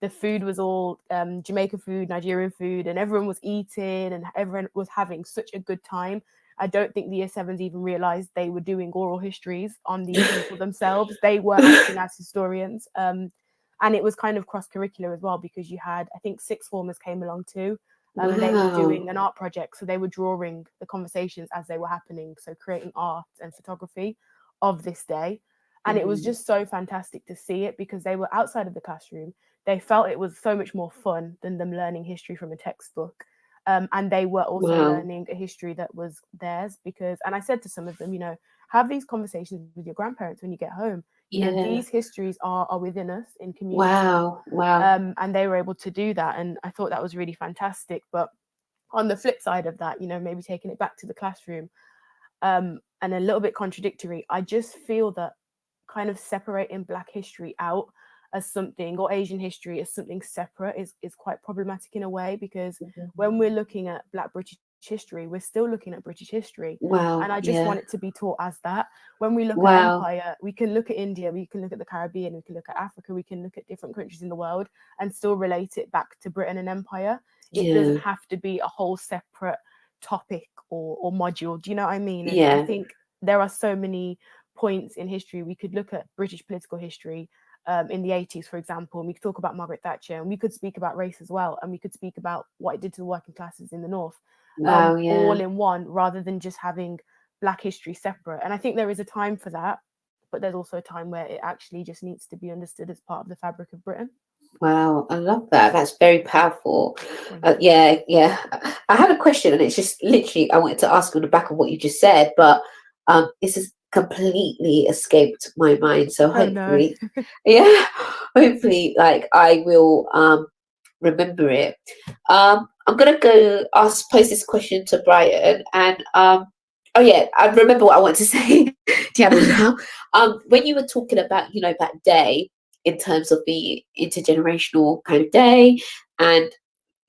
The food was all Jamaican food, Nigerian food, and everyone was eating and everyone was having such a good time. I don't think the year 7s even realised they were doing oral histories on these people themselves. They were acting as historians. And it was kind of cross-curricular as well, because you had, I think, 6th formers came along too. And they were doing an art project. So they were drawing the conversations as they were happening. So creating art and photography of this day. And it was just so fantastic to see it, because they were outside of the classroom. They felt it was so much more fun than them learning history from a textbook. And they were also learning a history that was theirs, and I said to some of them, have these conversations with your grandparents when you get home. These histories are within us in community. Wow. And they were able to do that. And I thought that was really fantastic. But on the flip side of that, maybe taking it back to the classroom, and a little bit contradictory, I just feel that kind of separating Black history out as something, or Asian history as something separate, is quite problematic in a way, because when we're looking at Black British history, we're still looking at British history. Wow. And I just want it to be taught as that. When we look at empire, we can look at India, we can look at the Caribbean, we can look at Africa, we can look at different countries in the world and still relate it back to Britain and empire. It doesn't have to be a whole separate topic or module. Do you know what I mean? And I think there are so many points in history. We could look at British political history in the 80s, for example, and we could talk about Margaret Thatcher, and we could speak about race as well, and we could speak about what it did to the working classes in the North, all in one, rather than just having Black history separate. And I think there is a time for that, but there's also a time where it actually just needs to be understood as part of the fabric of Britain. Wow, I love that. That's very powerful. Yeah. I had a question, and it's just literally I wanted to ask on the back of what you just said, but this has completely escaped my mind. So hopefully, hopefully, like I will remember it. I'm gonna go pose this question to Brian, and oh yeah, I remember what I want to say, Deanna. Now, when you were talking about that day, in terms of the intergenerational kind of day, and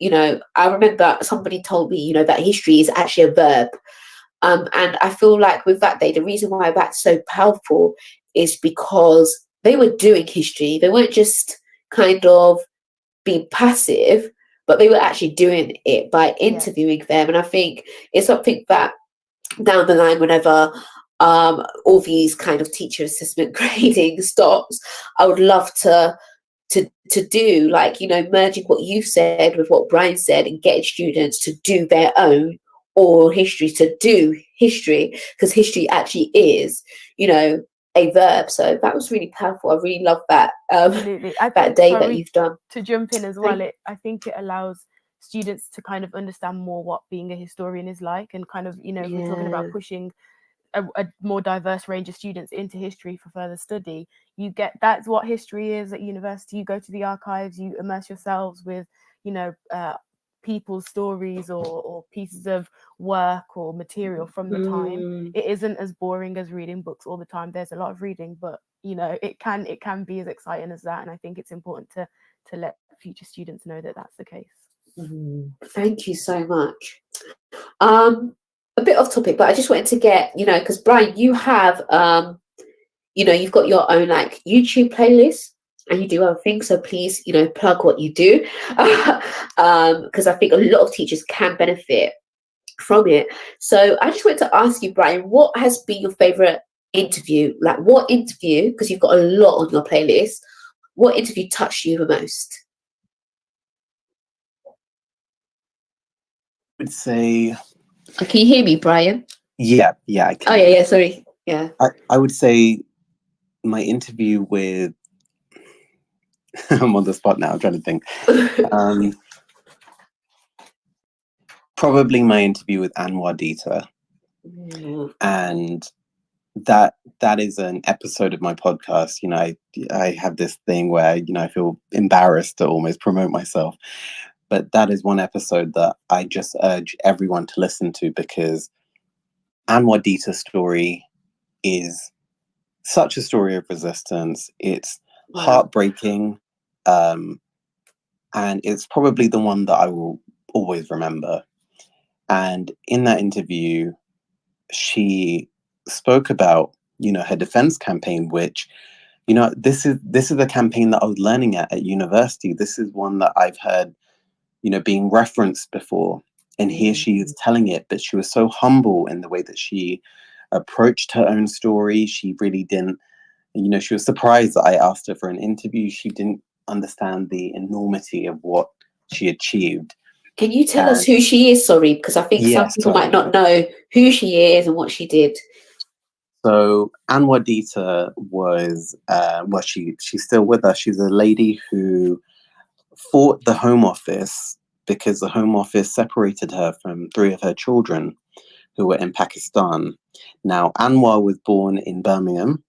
I remember somebody told me that history is actually a verb, and I feel like with that day, the reason why that's so powerful is because they were doing history. They weren't just kind of being passive, but they were actually doing it by interviewing them. And I think it's something that down the line, whenever all these kind of teacher assessment grading stops, I would love to do, like, merging what you said with what Brian said and getting students to do their own oral history, to do history, because history actually is, a verb. So that was really powerful. I really love that. Absolutely. That day that you've done. To jump in as well, I think it allows students to kind of understand more what being a historian is like, and kind of, if we're talking about pushing a more diverse range of students into history for further study, that's what history is at university. You go to the archives, you immerse yourselves with people's stories or pieces of work or material from the time. It isn't as boring as reading books all the time. There's a lot of reading, but it can be as exciting as that, and I think it's important to let future students know that that's the case. Thank you so much. A bit off topic, but I just wanted to get, because Brian, you have, you've got your own like YouTube playlist, and you do other things. So please, plug what you do, because I think a lot of teachers can benefit from it. So I just wanted to ask you, Brian, what has been your favorite interview? Like, what interview, because you've got a lot on your playlist, what interview touched you the most? I would say... Can you hear me, Brian? Yeah, I can. Oh, yeah, sorry. Yeah. I would say my interview with... I'm on the spot now, I'm trying to think. Probably my interview with Anwar Dita. And that is an episode of my podcast. I have this thing where, I feel embarrassed to almost promote myself. But that is one episode that I just urge everyone to listen to, because Anwar Dita's story is such a story of resistance. It's heartbreaking, and it's probably the one that I will always remember. And in that interview, she spoke about, her defense campaign, which, this is a campaign that I was learning at university. This is one that I've heard, being referenced before. And here she is telling it, but she was so humble in the way that she approached her own story. She really didn't, she was surprised that I asked her for an interview. She didn't understand the enormity of what she achieved. Can you tell us who she is? Sorry, because I think some people might not know who she is and what she did. So Anwar Dita was, she's still with us. She's a lady who fought the Home Office because the Home Office separated her from 3 of her children who were in Pakistan. Now, Anwar was born in Birmingham.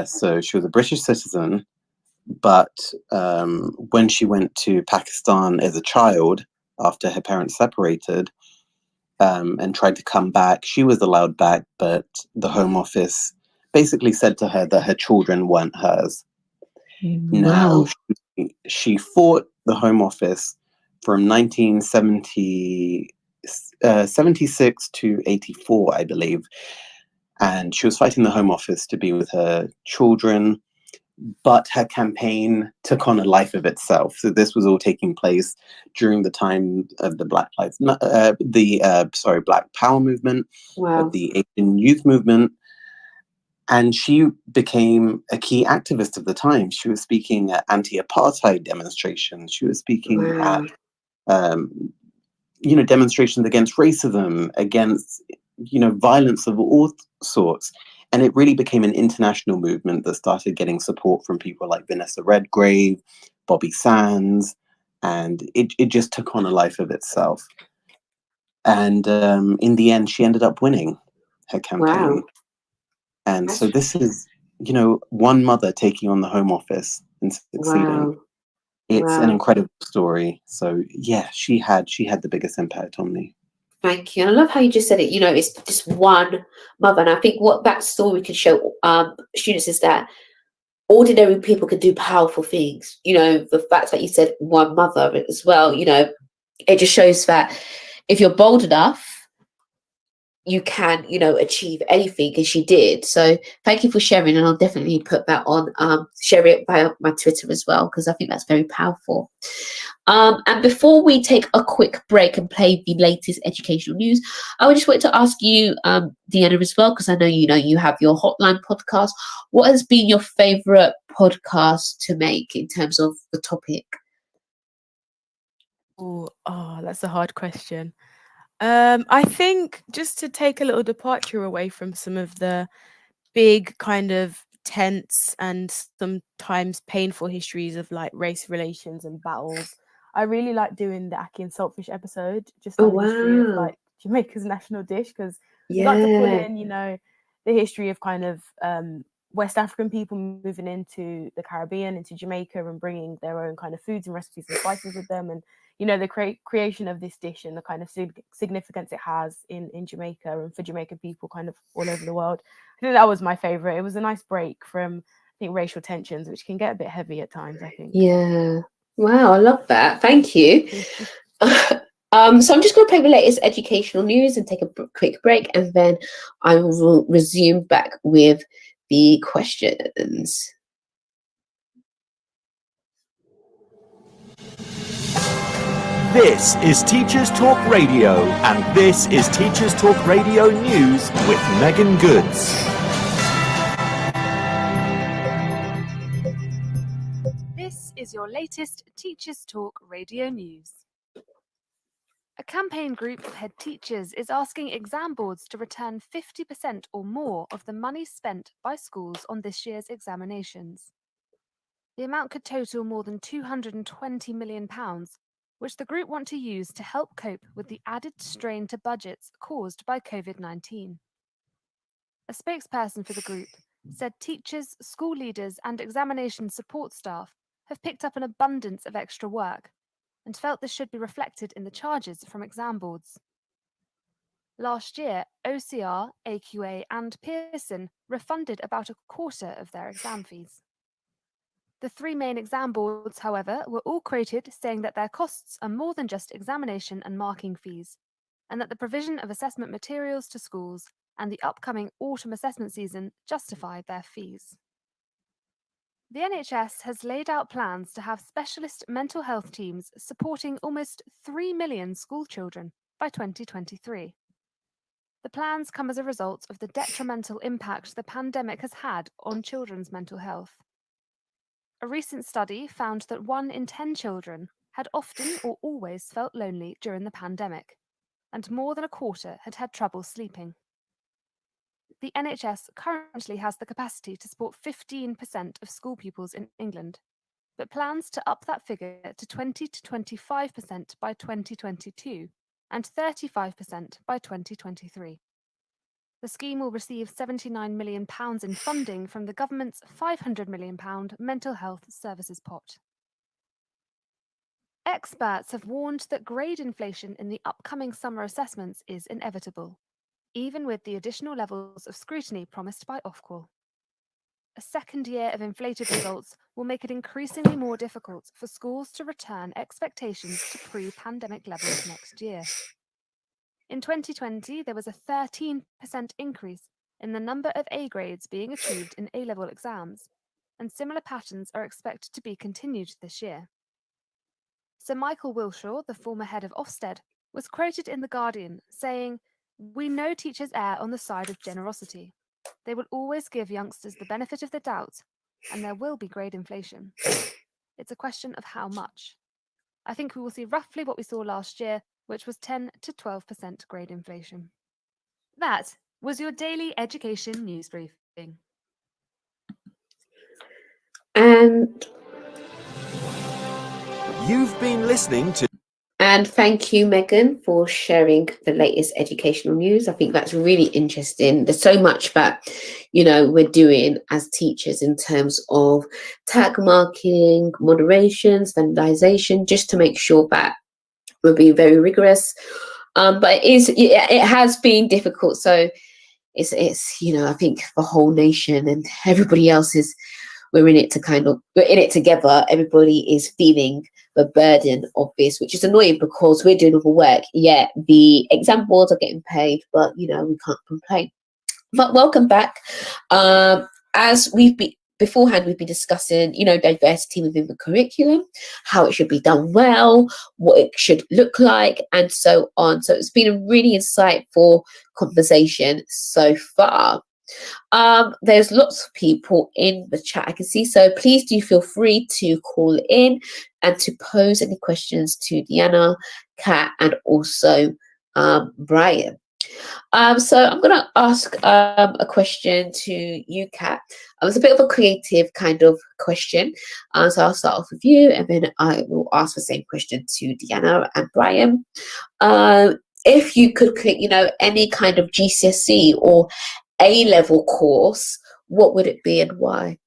So she was a British citizen. But when she went to Pakistan as a child, after her parents separated, and tried to come back, she was allowed back, but the Home Office basically said to her that her children weren't hers. Now, Wow. she fought the Home Office from 1970, 76 to 84, I believe. And she was fighting the Home Office to be with her children, but her campaign took on a life of itself. So this was all taking place during the time of the Black Power movement, Wow. of the Asian Youth movement. And she became a key activist of the time. She was speaking at anti-apartheid demonstrations. She was speaking at, Wow. demonstrations against racism, against, violence of all sorts. And it really became an international movement that started getting support from people like Vanessa Redgrave, Bobby Sands, and it just took on a life of itself. And in the end, she ended up winning her campaign. Wow. And so That's this is, one mother taking on the Home Office and succeeding. wow. It's an Wow. incredible story. So yeah, she had the biggest impact on me. Thank you. And I love how you just said it, it's just one mother. And I think what that story can show students is that ordinary people can do powerful things. The fact that you said one mother as well, it just shows that if you're bold enough, you can, achieve anything, and she did. So thank you for sharing, and I'll definitely put that on, share it via my Twitter as well, because I think that's very powerful. And before we take a quick break and play the latest educational news, I would just want to ask you, Deanna, as well, because I know you have your Hotline podcast. What has been your favorite podcast to make in terms of the topic? Oh, that's a hard question. I think just to take a little departure away from some of the big kind of tense and sometimes painful histories of like race relations and battles, I really like doing the Aki and Saltfish episode just Oh, on the history of wow. like Jamaica's national dish, because we got to pull Yeah. in, the history of kind of West African people moving into the Caribbean, into Jamaica, and bringing their own kind of foods and recipes and spices with them, and the creation of this dish and the kind of significance it has in Jamaica and for Jamaican people kind of all over the world. I think that was my favorite. It was a nice break from, I think, racial tensions, which can get a bit heavy at times, I think. Yeah. Wow, I love that. Thank you. So I'm just going to play the latest educational news and take a quick break, and then I will resume back with the questions. This is Teachers Talk Radio, and this is Teachers Talk Radio News with Megan Goods. This is your latest Teachers Talk Radio News. A campaign group of head teachers is asking exam boards to return 50% or more of the money spent by schools on this year's examinations. The amount could total more than £220 million, which the group want to use to help cope with the added strain to budgets caused by COVID-19. A spokesperson for the group said teachers, school leaders, and examination support staff have picked up an abundance of extra work and felt this should be reflected in the charges from exam boards. Last year, OCR, AQA, and Pearson refunded about a quarter of their exam fees. The three main exam boards, however, were all quoted saying that their costs are more than just examination and marking fees, and that the provision of assessment materials to schools and the upcoming autumn assessment season justify their fees. The NHS has laid out plans to have specialist mental health teams supporting almost 3 million school children by 2023. The plans come as a result of the detrimental impact the pandemic has had on children's mental health. A recent study found that 1 in 10 children had often or always felt lonely during the pandemic, and more than a quarter had had trouble sleeping. The NHS currently has the capacity to support 15% of school pupils in England, but plans to up that figure to 20 to 25% by 2022 and 35% by 2023. The scheme will receive £79 million in funding from the government's £500 million mental health services pot. Experts have warned that grade inflation in the upcoming summer assessments is inevitable, even with the additional levels of scrutiny promised by Ofqual. a second year of inflated results will make it increasingly more difficult for schools to return expectations to pre-pandemic levels next year. In 2020, there was a 13% increase in the number of A grades being achieved in A-level exams, and similar patterns are expected to be continued this year. Sir Michael Wilshaw, the former head of Ofsted, was quoted in The Guardian saying, "We know teachers err on the side of generosity. They will always give youngsters the benefit of the doubt, and there will be grade inflation. It's a question of how much. I think we will see roughly what we saw last year, which was 10 to 12% grade inflation." That was your daily education news briefing. And You've been listening to thank you, Megan, for sharing the latest educational news. I think that's really interesting. There's so much that, we're doing as teachers in terms of tag marking, moderation, standardization, just to make sure that we're being very rigorous. But it has been difficult. So it's I think the whole nation and everybody else we're in it together. Everybody is feeling the burden of this, which is annoying because we're doing all the work. Yeah, the exam boards are getting paid, but we can't complain. But welcome back. As we've been beforehand, we've been discussing, diversity within the curriculum, how it should be done well, what it should look like, and so on. So it's been a really insightful conversation so far. There's lots of people in the chat I can see, so please do feel free to call in and to pose any questions to Deanna, Kat, and also Brian. So I'm going to ask a question to you, Kat. It's a bit of a creative kind of question. So I'll start off with you, and then I will ask the same question to Deanna and Brian. If you could click, any kind of GCSE or A-level course, what would it be and why?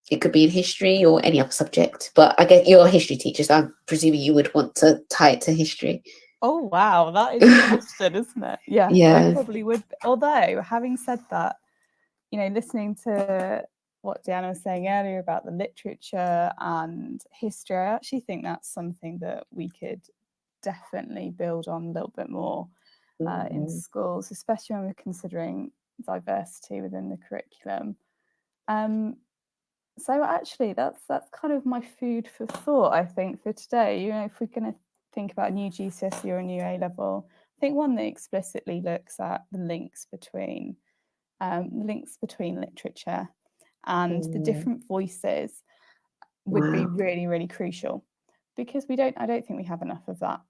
It could be in history or any other subject, but I get you're a history teacher, so I'm presuming you would want to tie it to history. Oh, wow. That is a question, isn't it? Yeah, Yeah. I probably would. Although, having said that, listening to what Deanna was saying earlier about the literature and history, I actually think that's something that we could definitely build on a little bit more in schools, especially when we're considering diversity within the curriculum. So actually, that's kind of my food for thought, I think, for today. If we're going to think about a new GCSE or a new A-level, I think one that explicitly looks at the links between literature and the different voices would be really, really crucial, because I don't think we have enough of that.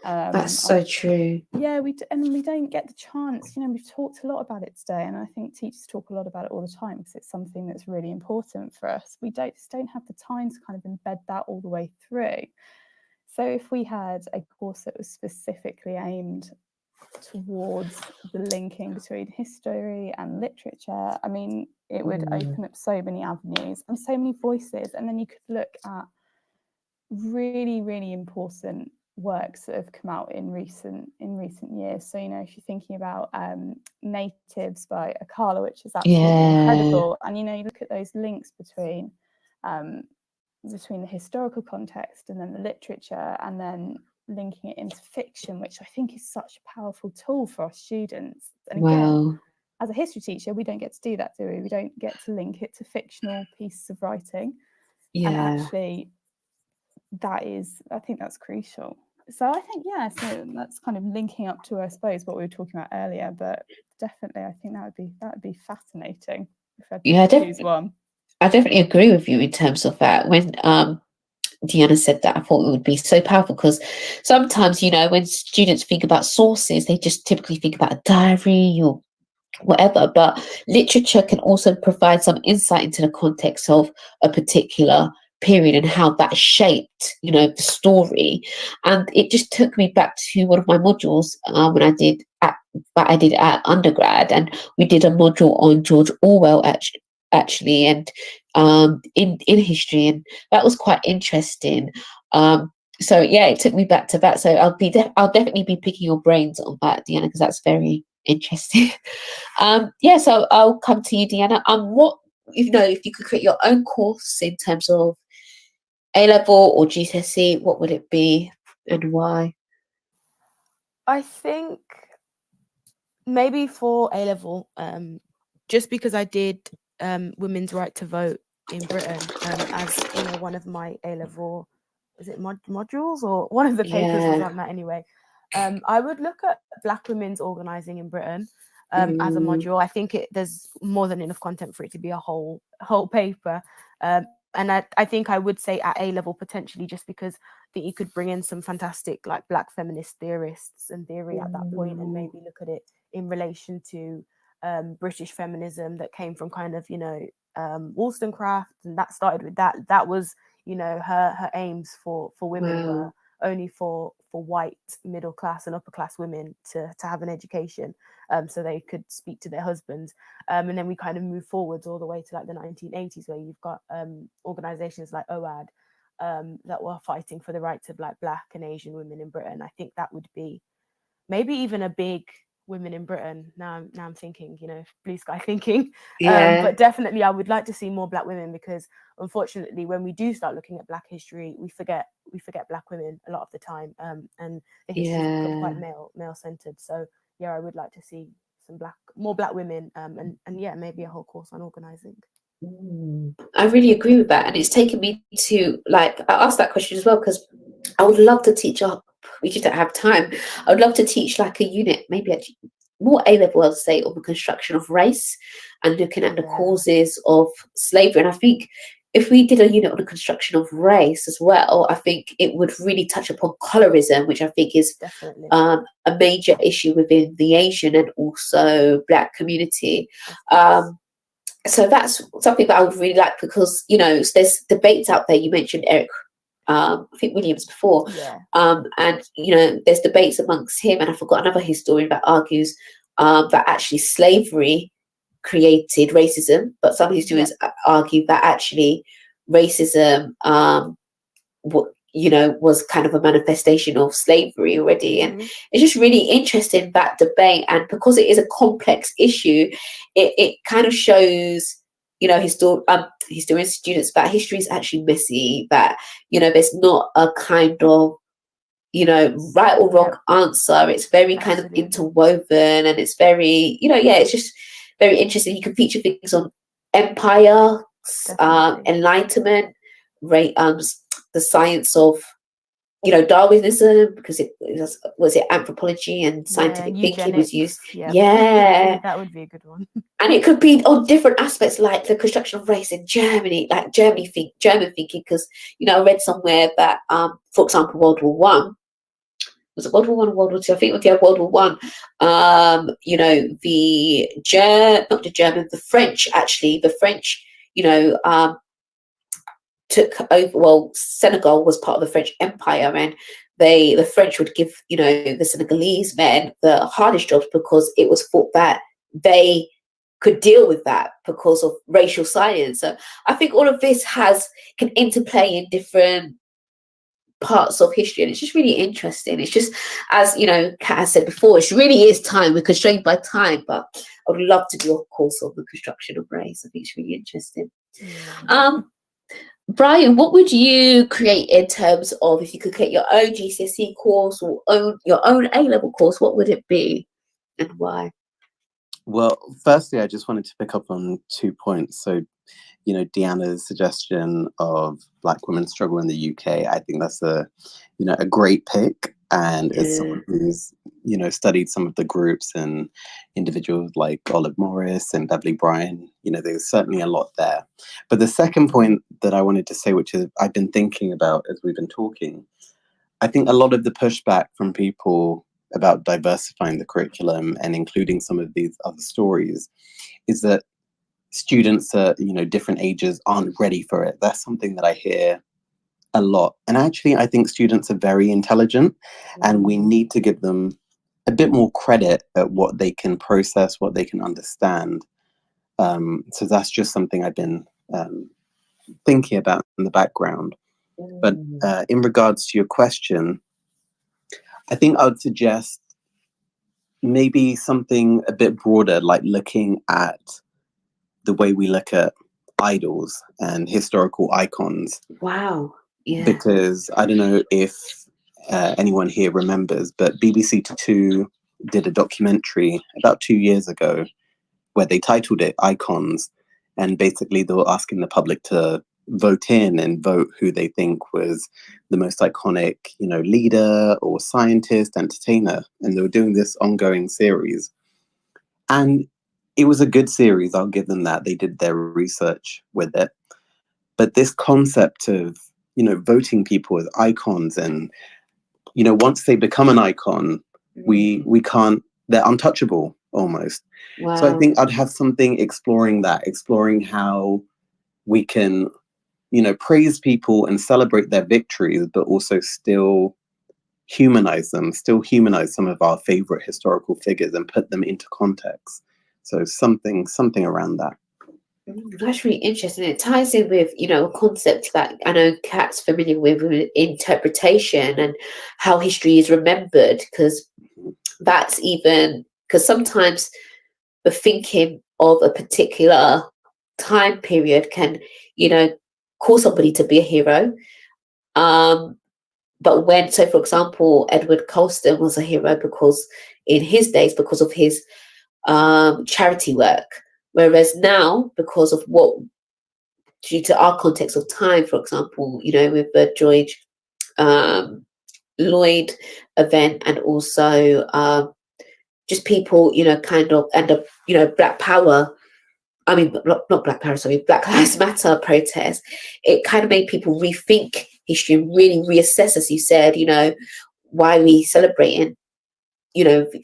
That's so true. Yeah, we don't get the chance. We've talked a lot about it today, and I think teachers talk a lot about it all the time because it's something that's really important for us. We don't have the time to kind of embed that all the way through. So if we had a course that was specifically aimed towards the linking between history and literature, I mean, it would open up so many avenues and so many voices, and then you could look at really, really important works that have come out in recent years. So if you're thinking about Natives by Akala, which is absolutely incredible, and you look at those links between the historical context and then the literature, and then linking it into fiction, which I think is such a powerful tool for our students. And again, as a history teacher, we don't get to do that, do we? We don't get to link it to fictional pieces of writing. And actually, I think that's crucial. So I think, so that's kind of linking up to, I suppose, what we were talking about earlier, but definitely I think that would be fascinating if I had to choose one. I definitely agree with you in terms of that. When Deanna said that, I thought it would be so powerful, because sometimes, when students think about sources, they just typically think about a diary or whatever, but literature can also provide some insight into the context of a particular period and how that shaped, the story. And it just took me back to one of my modules when I did at undergrad, and we did a module on George Orwell actually, and in history, and that was quite interesting. So yeah, it took me back to that. So I'll definitely be picking your brains on that, Deanna, because that's very interesting. Yeah, so I'll come to you, Deanna. What, if you could create your own course in terms of A level or GCSE, what would it be and why? I think maybe for A level, just because I did women's right to vote in Britain as one of my A level, is it modules or one of the papers was on that anyway. I would look at Black women's organising in Britain as a module. I think there's more than enough content for it to be a whole paper. And I think I would say at A level potentially, just because I think you could bring in some fantastic like Black feminist theorists and theory at that point, and maybe look at it in relation to British feminism that came from kind of Wollstonecraft, and that started with that was her aims for women were only for white middle class and upper class women to have an education, so they could speak to their husbands, and then we kind of move forwards all the way to like the 1980s, where you've got organizations like OAD that were fighting for the rights of like Black and Asian women in Britain. I think that would be maybe even a big women in Britain. Now I'm thinking, blue sky thinking. But definitely I would like to see more Black women, because unfortunately when we do start looking at Black history, we forget Black women a lot of the time, and the history's become quite male centered. So yeah, I would like to see more Black women, and yeah, maybe a whole course on organizing. I really agree with that, and it's taken me to I asked that question as well because I would love to teach up. We just don't have time. I would love to teach like a unit, maybe actually more A level, I'll say, on the construction of race and looking at the causes of slavery. And I think if we did a unit on the construction of race as well, I think it would really touch upon colorism, which I think is definitely a major issue within the Asian and also Black community. So that's something that I would really like, because there's debates out there. You mentioned Eric, I think Williams before, and there's debates amongst him, and I forgot another historian that argues that actually slavery created racism, but some historians argue that actually racism was kind of a manifestation of slavery already. And it's just really interesting, that debate. And because it is a complex issue, it kind of shows, historian students, that history is actually messy, that, there's not a kind of, right or wrong answer. It's very kind of interwoven, and it's very, it's just very interesting. You can feature things on empire, enlightenment, the science of Darwinism, because it was anthropology and scientific thinking was used. That would be a good one. And it could be on different aspects, like the construction of race in Germany, like German thinking, because I read somewhere that for example, World War One, was it World War One or World War Two? I think it was World War One. The French, actually, took over. Well, Senegal was part of the French Empire, and the French would give the Senegalese men the hardest jobs, because it was thought that they could deal with that because of racial science. So I think all of this can interplay in different parts of history, and it's just really interesting. It's just, as Kat has said before, it really is time. We're constrained by time, but I would love to do a course on the construction of race. I think it's really interesting. Brian, what would you create in terms of, if you could create your own GCSE course or your own A-level course, what would it be and why? Well, firstly, I just wanted to pick up on 2 points. So, Deanna's suggestion of Black women's struggle in the UK, I think that's a great pick. And as someone who's, studied some of the groups and individuals like Olive Morris and Beverly Bryan, there's certainly a lot there. But the second point that I wanted to say, which is I've been thinking about as we've been talking, I think a lot of the pushback from people about diversifying the curriculum and including some of these other stories is that students at different ages aren't ready for it. That's something that I hear a lot. And actually, I think students are very intelligent, and we need to give them a bit more credit at what they can process, what they can understand. So that's just something I've been thinking about in the background. But in regards to your question, I think I would suggest maybe something a bit broader, like looking at the way we look at idols and historical icons. Wow. Yeah. Because I don't know if anyone here remembers, but BBC Two did a documentary about 2 years ago where they titled it Icons, and basically they were asking the public to vote in and vote who they think was the most iconic, leader or scientist, entertainer, and they were doing this ongoing series. And it was a good series, I'll give them that. They did their research with it. But this concept of, voting people as icons, and, once they become an icon, we can't, they're untouchable almost. Wow. So I think I'd have something exploring how we can, praise people and celebrate their victories, but also still humanize them, still humanize some of our favorite historical figures and put them into context. So something around that. That's really interesting. It ties in with, a concept that I know Kat's familiar with interpretation and how history is remembered, because sometimes the thinking of a particular time period can, cause somebody to be a hero. But for example, Edward Colston was a hero because in his days, because of his charity work. Whereas now, because of due to our context of time, for example, with the George Lloyd event, and also just people, kind of end up, Black Power. I mean, not Black Power, sorry, Black Lives Matter protest. It kind of made people rethink history and really reassess, as you said, why are we celebrating,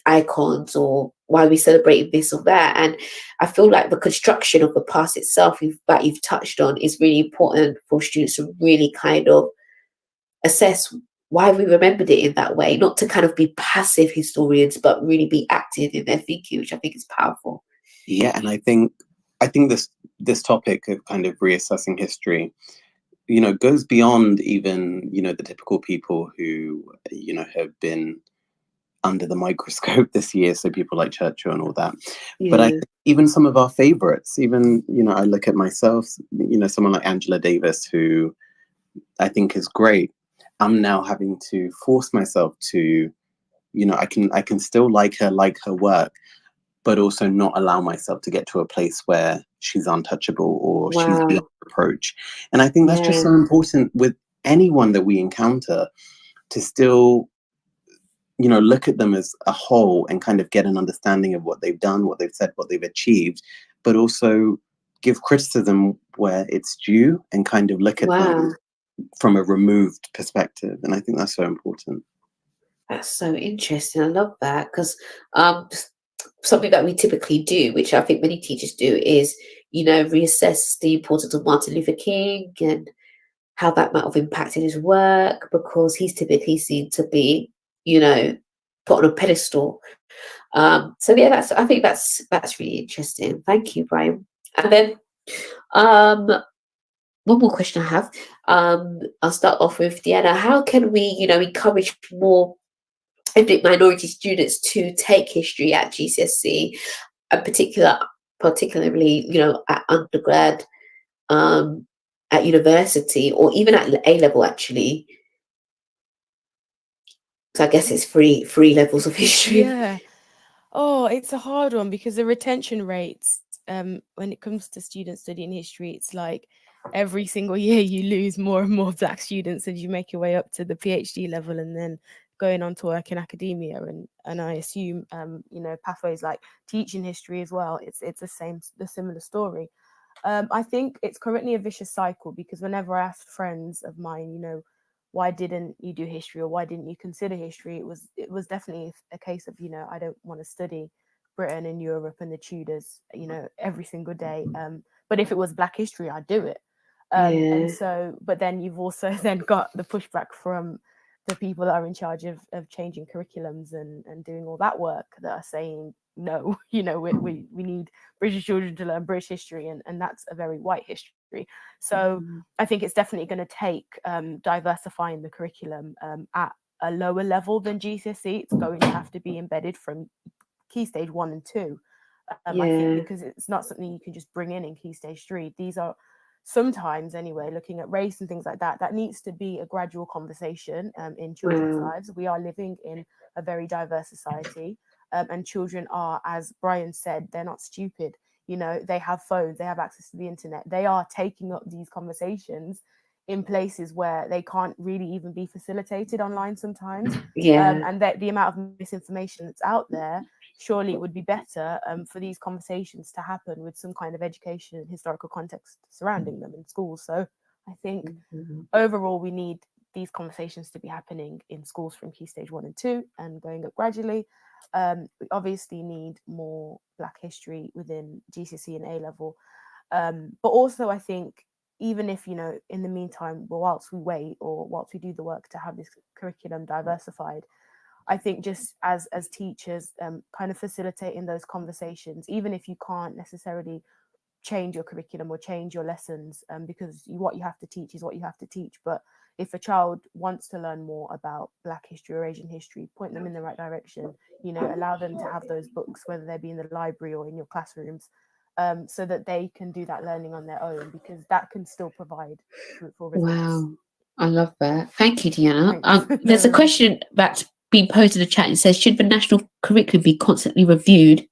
icons, or why are we celebrating this or that. And I feel like the construction of the past itself that you've touched on is really important for students to really kind of assess why we remembered it in that way, not to kind of be passive historians, but really be active in their thinking, which I think is powerful. Yeah, and I think this topic of kind of reassessing history, goes beyond even, the typical people who, have been under the microscope this year, so people like Churchill and all that. Yeah. But I think even some of our favorites, even, I look at myself, someone like Angela Davis, who I think is great. I'm now having to force myself to, I can still like her work, but also not allow myself to get to a place where she's untouchable or she's beyond reproach. And I think that's just so important with anyone that we encounter, to still, look at them as a whole and kind of get an understanding of what they've done, what they've said, what they've achieved, but also give criticism where it's due and kind of look at them from a removed perspective. And I think that's so important. That's so interesting. I love that, because something that we typically do, which I think many teachers do, is, reassess the importance of Martin Luther King and how that might have impacted his work, because he's typically seen to be, put on a pedestal. So yeah, I think that's really interesting. Thank you, Brian. And then one more question I have. I'll start off with Deanna. How can we, encourage more ethnic minority students to take history at GCSE, and particularly, at undergrad, at university, or even at A level, actually? So I guess it's three levels of history. Yeah. Oh, it's a hard one, because the retention rates, when it comes to students studying history, it's like every single year you lose more and more Black students as you make your way up to the PhD level, and then going on to work in academia. And I assume, pathways like teaching history as well, it's the similar story. I think it's currently a vicious cycle, because whenever I ask friends of mine, why didn't you do history, or why didn't you consider history, it was definitely a case of, I don't want to study Britain and Europe and the Tudors, every single day. But if it was Black history, I'd do it. And so, but then you've also then got the pushback from the people that are in charge of changing curriculums and doing all that work, that are saying, no, we need British children to learn British history, and that's a very white history. So I think it's definitely going to take diversifying the curriculum at a lower level than GCSE. It's going to have to be embedded from Key Stage 1 and 2. I Yeah. think because it's not something you can just bring in Key Stage 3. These are sometimes, anyway, looking at race and things like that, that needs to be a gradual conversation in children's Wow. lives. We are living in a very diverse society, and children are, as Brian said, they're not stupid. You know, they have phones, they have access to the internet. They are taking up these conversations in places where they can't really even be facilitated online sometimes. Yeah. And that the amount of misinformation that's out there, surely it would be better for these conversations to happen with some kind of education and historical context surrounding them in schools. So I think overall we need these conversations to be happening in schools from Key Stage 1 and 2 and going up gradually. We obviously need more Black history within GCSE and A-level. But also I think even if, you know, in the meantime, whilst we wait or whilst we do the work to have this curriculum diversified, I think just as teachers, kind of facilitating those conversations, even if you can't necessarily change your curriculum or change your lessons, because what you have to teach is what you have to teach. But if a child wants to learn more about Black history or Asian history, point them in the right direction, you know, allow them to have those books, whether they be in the library or in your classrooms, so that they can do that learning on their own, because that can still provide fruitful results. Wow. I love that. Thank you, Deanna. Thanks. There's a No. question that's been posed in the chat. It says, should the national curriculum be constantly reviewed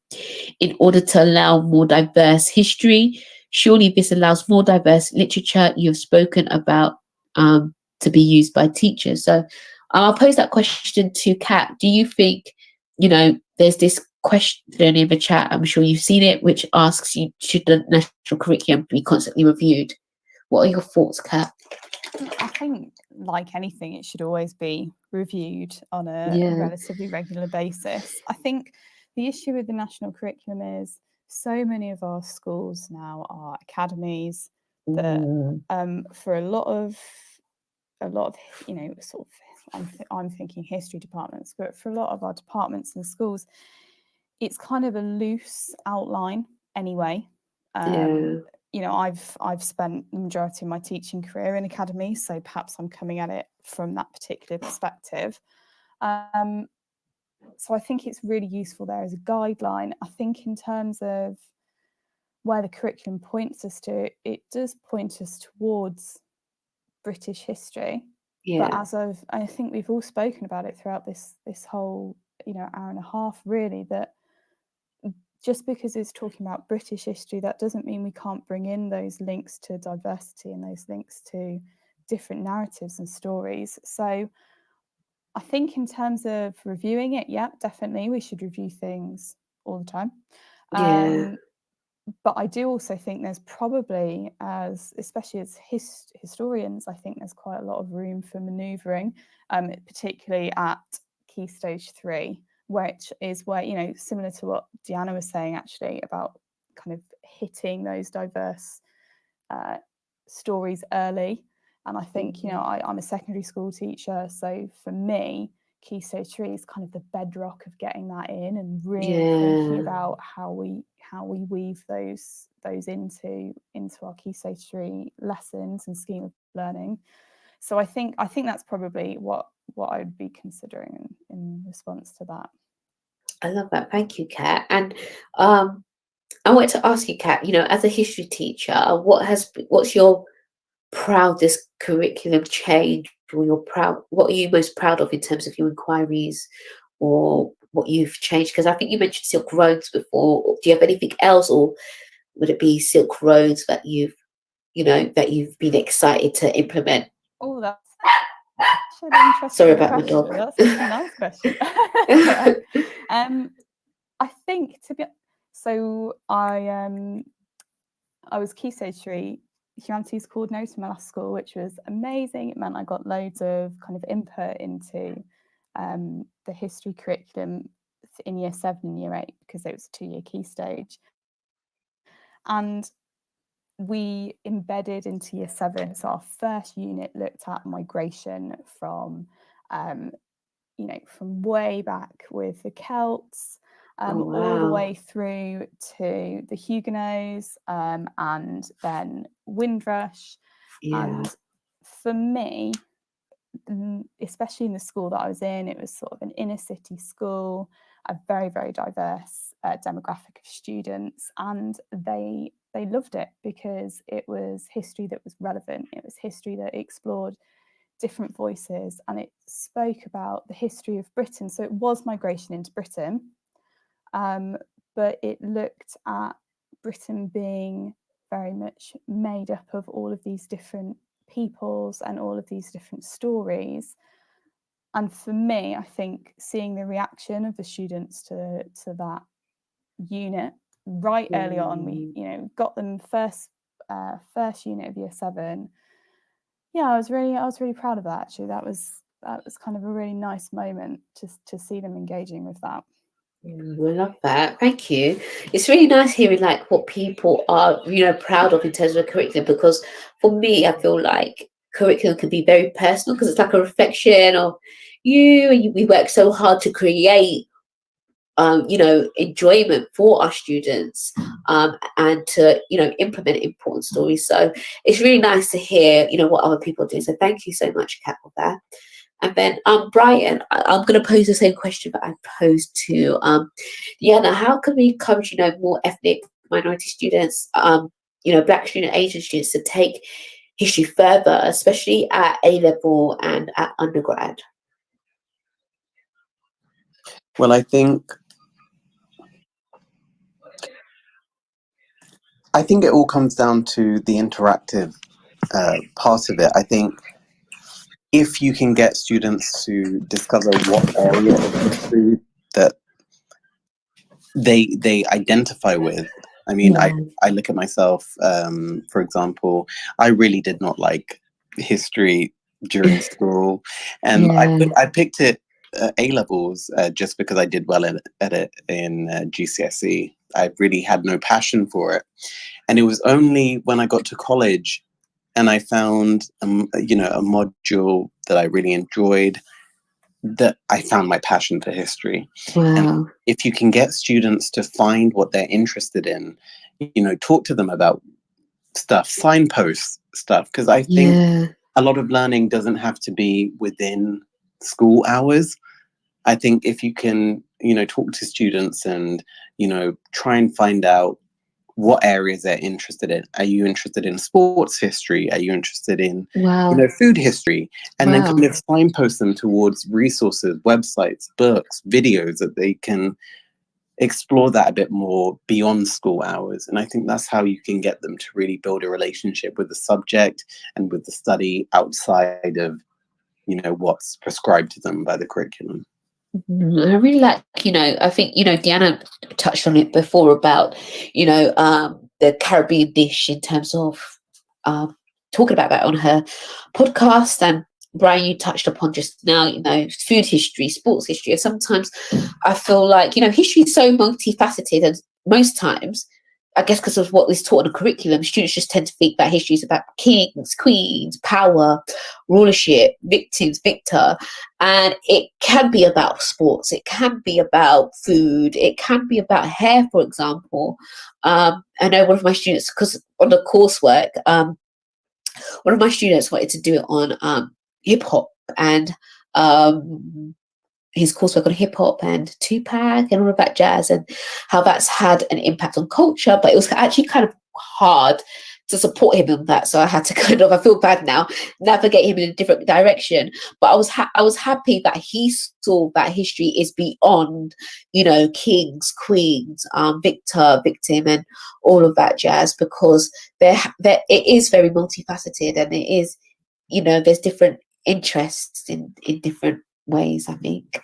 in order to allow more diverse history? Surely this allows more diverse literature you've spoken about to be used by teachers. So I'll pose that question to Kat. Do you think, you know, there's this question in the chat, I'm sure you've seen it, which asks you, should the national curriculum be constantly reviewed? What are your thoughts, Kat? I think, like anything, it should always be reviewed on a relatively regular basis. I think the issue with the national curriculum is so many of our schools now are academies that, for a lot of, you know, sort of, I'm thinking history departments, but for a lot of our departments and schools, it's kind of a loose outline anyway. You know, I've spent the majority of my teaching career in academy, so perhaps I'm coming at it from that particular perspective. So I think it's really useful there as a guideline. I think in terms of where the curriculum points us to, it does point us towards British history. But I think we've all spoken about it throughout this whole, you know, hour and a half, really, that just because it's talking about British history, that doesn't mean we can't bring in those links to diversity and those links to different narratives and stories. So I think in terms of reviewing it, yeah, definitely we should review things all the time. But I do also think there's probably, especially as historians, I think there's quite a lot of room for manoeuvring, particularly at Key Stage 3. Which is where, you know, similar to what Deanna was saying actually about kind of hitting those diverse stories early. And I think, you know, I'm a secondary school teacher, so for me, Key Stage 3 is kind of the bedrock of getting that in and really thinking about how we weave those into our Key Stage 3 lessons and scheme of learning. So I think that's probably what I'd be considering in response to that. I love that. Thank you, Kat. And I wanted to ask you, Kat, you know, as a history teacher, what's your proudest curriculum change, or what are you most proud of in terms of your inquiries or what you've changed? Because I think you mentioned Silk Roads before. Do you have anything else, or would it be Silk Roads that you've been excited to implement? Oh, that's an interesting Sorry about question. my dog. That's a nice question. I think so I was Key Stage 3 humanities coordinator in my last school, which was amazing. It meant I got loads of kind of input into the history curriculum in year 7 and year 8, because it was a 2-year key stage. And we embedded into year 7. So our first unit looked at migration from, you know, from way back with the Celts, all the way through to the Huguenots, and then Windrush. And for me, especially in the school that I was in, it was sort of an inner city school. a very, very diverse demographic of students, and they loved it because it was history that was relevant. It was history that explored different voices, and it spoke about the history of Britain. So it was migration into Britain, but it looked at Britain being very much made up of all of these different peoples and all of these different stories. And for me, I think seeing the reaction of the students to that unit right early on, we got them first unit of year 7. Yeah, I was really proud of that, actually. That was kind of a really nice moment to see them engaging with that. I love that. Thank you. It's really nice hearing like what people are, proud of in terms of the curriculum, because for me, I feel like curriculum can be very personal because it's like a reflection of you, and we work so hard to create enjoyment for our students, and to implement important stories. So it's really nice to hear what other people do. So thank you so much, Kat, for that. And then Brian, I'm going to pose the same question that I posed to Diana. How can we encourage more ethnic minority students, Black student, Asian students to take history further, especially at A level and at undergrad? Well, I think it all comes down to the interactive part of it. I think if you can get students to discover what area of history that they identify with. I mean, I look at myself, for example, I really did not like history during school, and I picked it A levels just because I did well at it in GCSE. I really had no passion for it, and it was only when I got to college and I found a module that I really enjoyed that I found my passion for history. Wow. And if you can get students to find what they're interested in, talk to them about stuff, signpost stuff, because I think a lot of learning doesn't have to be within school hours. I think if you can, talk to students and, try and find out what areas they're interested in. Are you interested in sports history? Are you interested in, food history? And then kind of signpost them towards resources, websites, books, videos that they can explore that a bit more beyond school hours. And I think that's how you can get them to really build a relationship with the subject and with the study outside of, what's prescribed to them by the curriculum. I really like, I think, Deanna touched on it before about, the Caribbean dish in terms of talking about that on her podcast. And Brian, you touched upon just now, food history, sports history. And sometimes I feel like, history is so multifaceted, and most times, I guess because of what was taught in the curriculum, students just tend to think that history is about kings, queens, power, rulership, victims, victor. And it can be about sports. It can be about food. It can be about hair, for example. I know one of my students, because on the coursework, one of my students wanted to do it on hip hop, and his coursework on hip hop and Tupac and all of that jazz, and how that's had an impact on culture. But it was actually kind of hard to support him in that. So I had to I feel bad now, navigate him in a different direction. But I was happy that he saw that history is beyond, kings, queens, victor, victim, and all of that jazz, because it is very multifaceted, and it is, there's different interests in different ways, I think.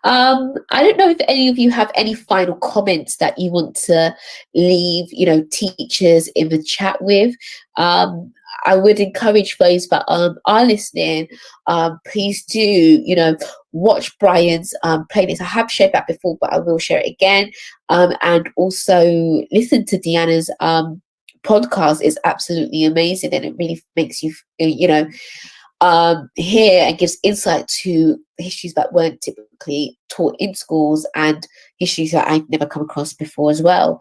I don't know if any of you have any final comments that you want to leave, teachers in the chat with. I would encourage those that are listening, please do, watch Brian's playlist. I have shared that before, but I will share it again. And also listen to Deanna's podcast. Is absolutely amazing, and it really makes you, hear and gives insight to histories that weren't typically taught in schools, and histories that I've never come across before as well.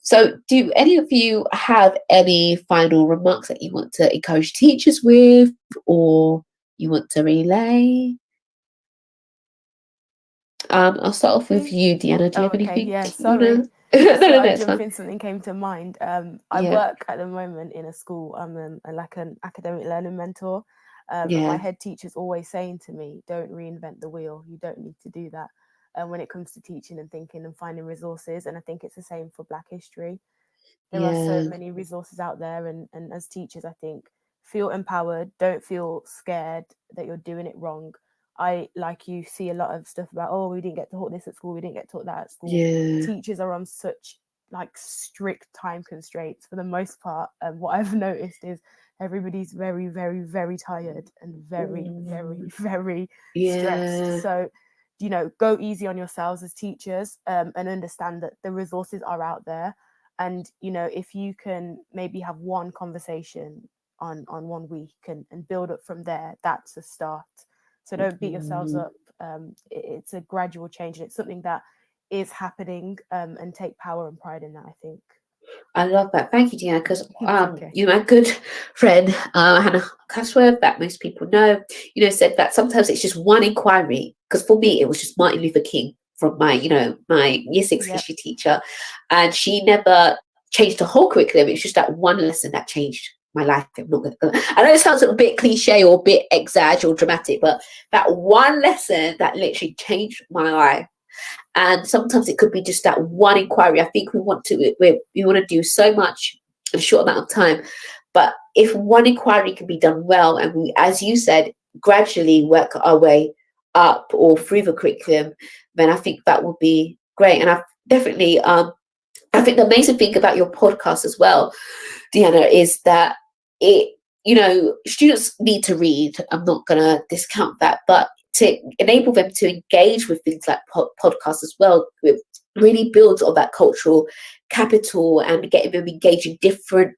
So do any of you have any final remarks that you want to encourage teachers with, or you want to relay? I'll start off with you, Deanna. Do you Oh, have okay. anything? Yeah, you sorry. wanna- Just no, thought I'd it's jump fine. in. Something came to mind. I Yeah. work at the moment in a school. I'm like an academic learning mentor. And my Yeah. head teacher's always saying to me, "Don't reinvent the wheel. You don't need to do that." When it comes to teaching and thinking and finding resources, and I think it's the same for Black history. There are so Yeah. many resources out there, and as teachers, I think, feel empowered. Don't feel scared that you're doing it wrong. I, like you, see a lot of stuff about, oh, we didn't get taught this at school, we didn't get taught that at school. Yeah. Teachers are on such like strict time constraints for the most part. And what I've noticed is everybody's very, very, very tired and very, very, very stressed. Yeah. So, you know, go easy on yourselves as teachers, and understand that the resources are out there. And, you know, if you can maybe have one conversation on 1 week and build up from there, that's a start. So don't beat yourselves up. It's a gradual change, and it's something that is happening, and take power and pride in that, I think. I love that. Thank you, Deanna, because Okay. you're my good friend, Hannah Cashworth, that most people know, said that sometimes it's just one inquiry. Because for me, it was just Martin Luther King from my year 6 Yep. history teacher. And she never changed the whole curriculum. It's just that one lesson that changed my life. I'm not gonna, I know it sounds a bit cliche or a bit exaggerated or dramatic, but that one lesson that literally changed my life. And sometimes it could be just that one inquiry. I think we want to do so much in a short amount of time. But if one inquiry can be done well, and we, as you said, gradually work our way up or through the curriculum, then I think that would be great. And I definitely, I think the amazing thing about your podcast as well, Deanna, is that students need to read. I'm not going to discount that, but to enable them to engage with things like podcasts as well, it really builds on that cultural capital and getting them engaged in different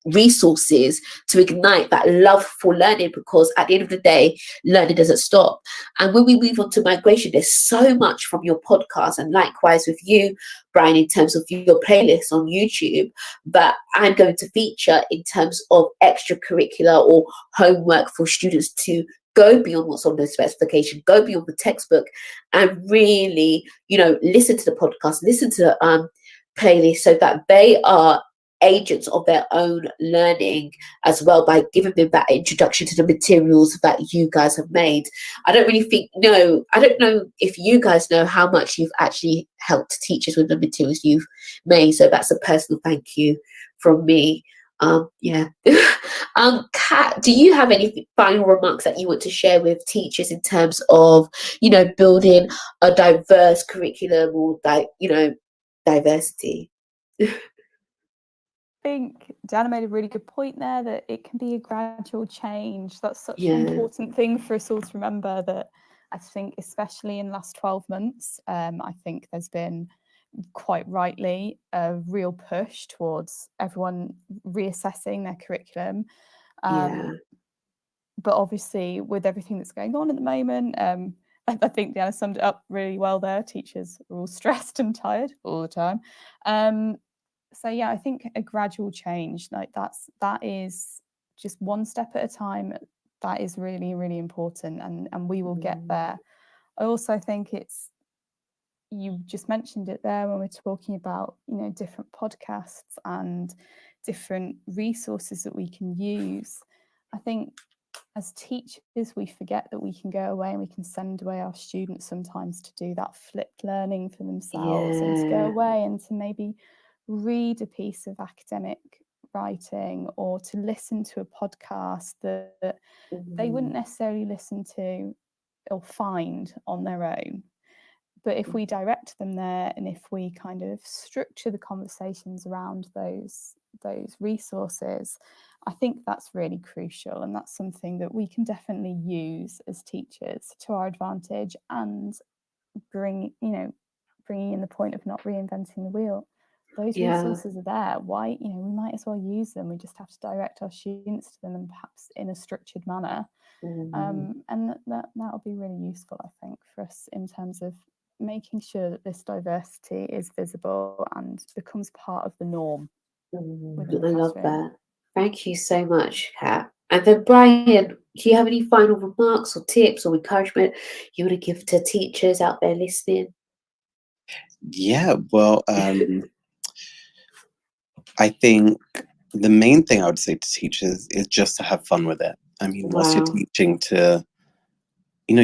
resources to ignite that love for learning, because at the end of the day, learning doesn't stop. And when we move on to migration, there's so much from your podcast, and likewise with you, Brian, in terms of your playlist on YouTube, that I'm going to feature in terms of extracurricular or homework for students to go beyond what's on the specification, go beyond the textbook, and really, listen to the podcast, listen to the playlist, so that they are agents of their own learning as well, by giving them that introduction to the materials that you guys have made. I don't know if you guys know how much you've actually helped teachers with the materials you've made. So that's a personal thank you from me. Kat, do you have any final remarks that you want to share with teachers in terms of, building a diverse curriculum or diversity? I think Diana made a really good point there, that it can be a gradual change. That's such an important thing for us all to remember, that I think especially in the last 12 months, I think there's been quite rightly a real push towards everyone reassessing their curriculum. But obviously with everything that's going on at the moment, I think Diana summed it up really well there. Teachers are all stressed and tired all the time. So yeah, I think a gradual change, like that is just one step at a time. That is really, really important, and we will get there. I also think you just mentioned it there when we're talking about, different podcasts and different resources that we can use. I think as teachers, we forget that we can go away and we can send away our students sometimes to do that flipped learning for themselves, and to go away and to maybe read a piece of academic writing, or to listen to a podcast that they wouldn't necessarily listen to or find on their own. But if we direct them there, and if we kind of structure the conversations around those resources, I think that's really crucial, and that's something that we can definitely use as teachers to our advantage, and bringing in the point of not reinventing the wheel. Those resources are there. Why, we might as well use them. We just have to direct our students to them, and perhaps in a structured manner. And that'll be really useful, I think, for us in terms of making sure that this diversity is visible and becomes part of the norm within the I love classroom. that. Thank you so much, Kat. And then Brian, do you have any final remarks or tips or encouragement you want to give to teachers out there listening? Yeah, well, I think the main thing I would say to teachers is just to have fun with it. I mean, whilst you're Wow. teaching, to,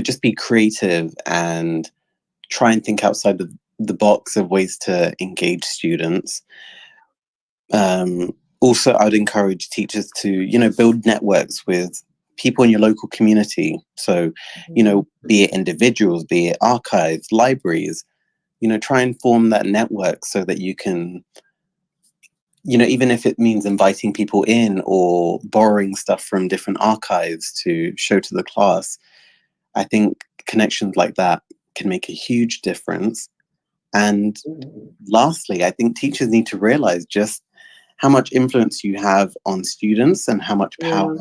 just be creative and try and think outside the box of ways to engage students. Also, I'd encourage teachers to, build networks with people in your local community. So, be it individuals, be it archives, libraries, try and form that network so that you can, even if it means inviting people in or borrowing stuff from different archives to show to the class, I think connections like that can make a huge difference. And lastly, I think teachers need to realize just how much influence you have on students and how much power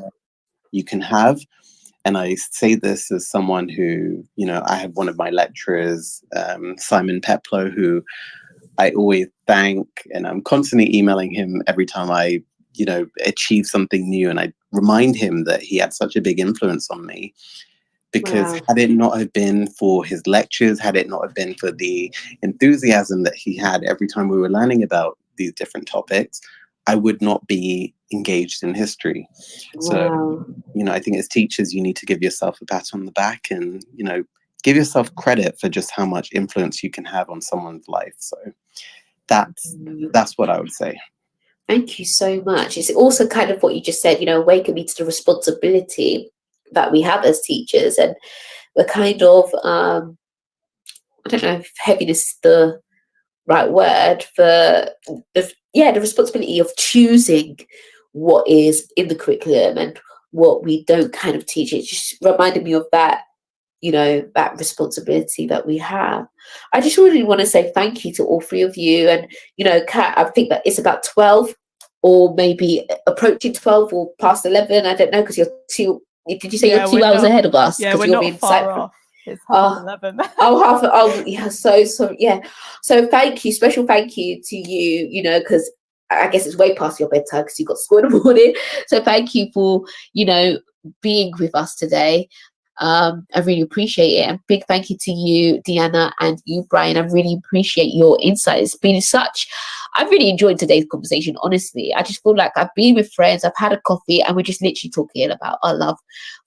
you can have. And I say this as someone who, I have one of my lecturers, Simon Peplow, who I always thank, and I'm constantly emailing him every time I, achieve something new. And I remind him that he had such a big influence on me, because had it not have been for his lectures, had it not have been for the enthusiasm that he had every time we were learning about these different topics, I would not be engaged in history. So, I think as teachers, you need to give yourself a pat on the back and, give yourself credit for just how much influence you can have on someone's life. So that's what I would say. Thank you so much. It's also kind of what you just said, awaken me to the responsibility that we have as teachers, and the kind of, I don't know if heaviness is the right word, for the responsibility of choosing what is in the curriculum and what we don't kind of teach. It just reminded me of that, that responsibility that we have. I just really want to say thank you to all three of you. And, Kat, I think that it's about 12 or maybe approaching 12 or past 11. I don't know, because you're two. Did you say you're 2 hours ahead of us? Yeah, we're not far off. It's 11. Yeah. So yeah. So thank you, special thank you to you. Because I guess it's way past your bedtime because you've got school in the morning. So thank you for being with us today. I really appreciate it, and big thank you to you, Deanna, and you, Brian. I really appreciate your insight. It's been I've really enjoyed today's conversation. Honestly, I just feel like I've been with friends, I've had a coffee, and we're just literally talking about our love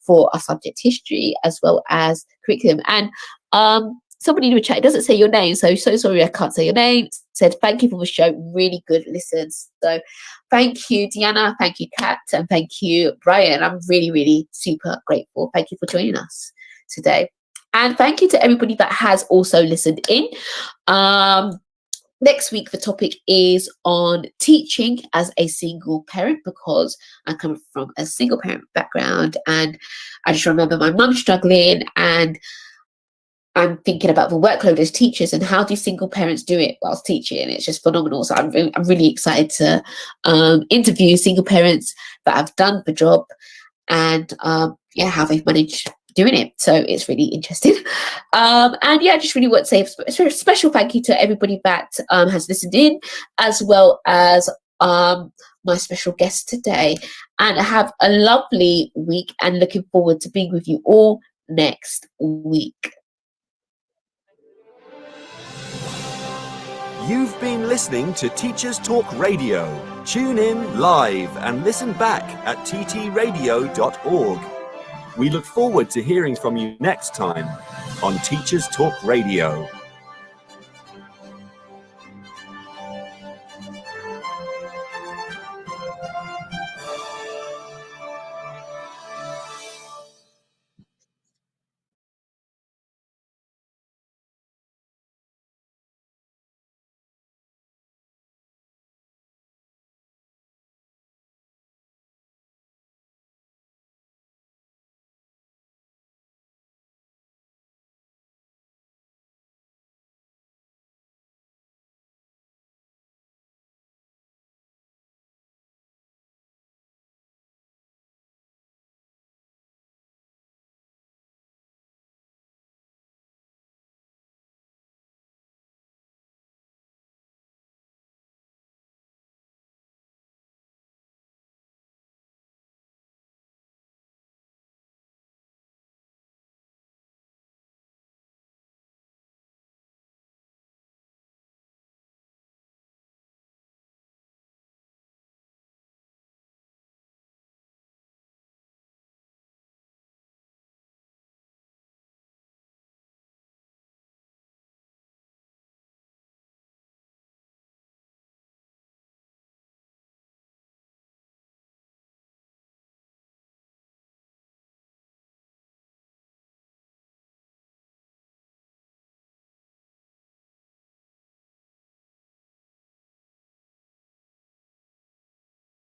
for our subject, history, as well as curriculum. And somebody in the chat, it doesn't say your name, so sorry I can't say your name, said thank you for the show, really good listens. So thank you, Deanna, thank you, Kat, and thank you, Brian. I'm really, really super grateful. Thank you for joining us today. And thank you to everybody that has also listened in. Next week, the topic is on teaching as a single parent, because I come from a single parent background, and I just remember my mum struggling, and I'm thinking about the workload as teachers and how do single parents do it whilst teaching. It's just phenomenal. So I'm really excited to interview single parents that have done the job and how they've managed doing it. So it's really interesting. And yeah, I just really want to say a special thank you to everybody that has listened in, as well as my special guest today. And have a lovely week, and looking forward to being with you all next week. You've been listening to Teachers Talk Radio. Tune in live and listen back at ttradio.org. We look forward to hearing from you next time on Teachers Talk Radio.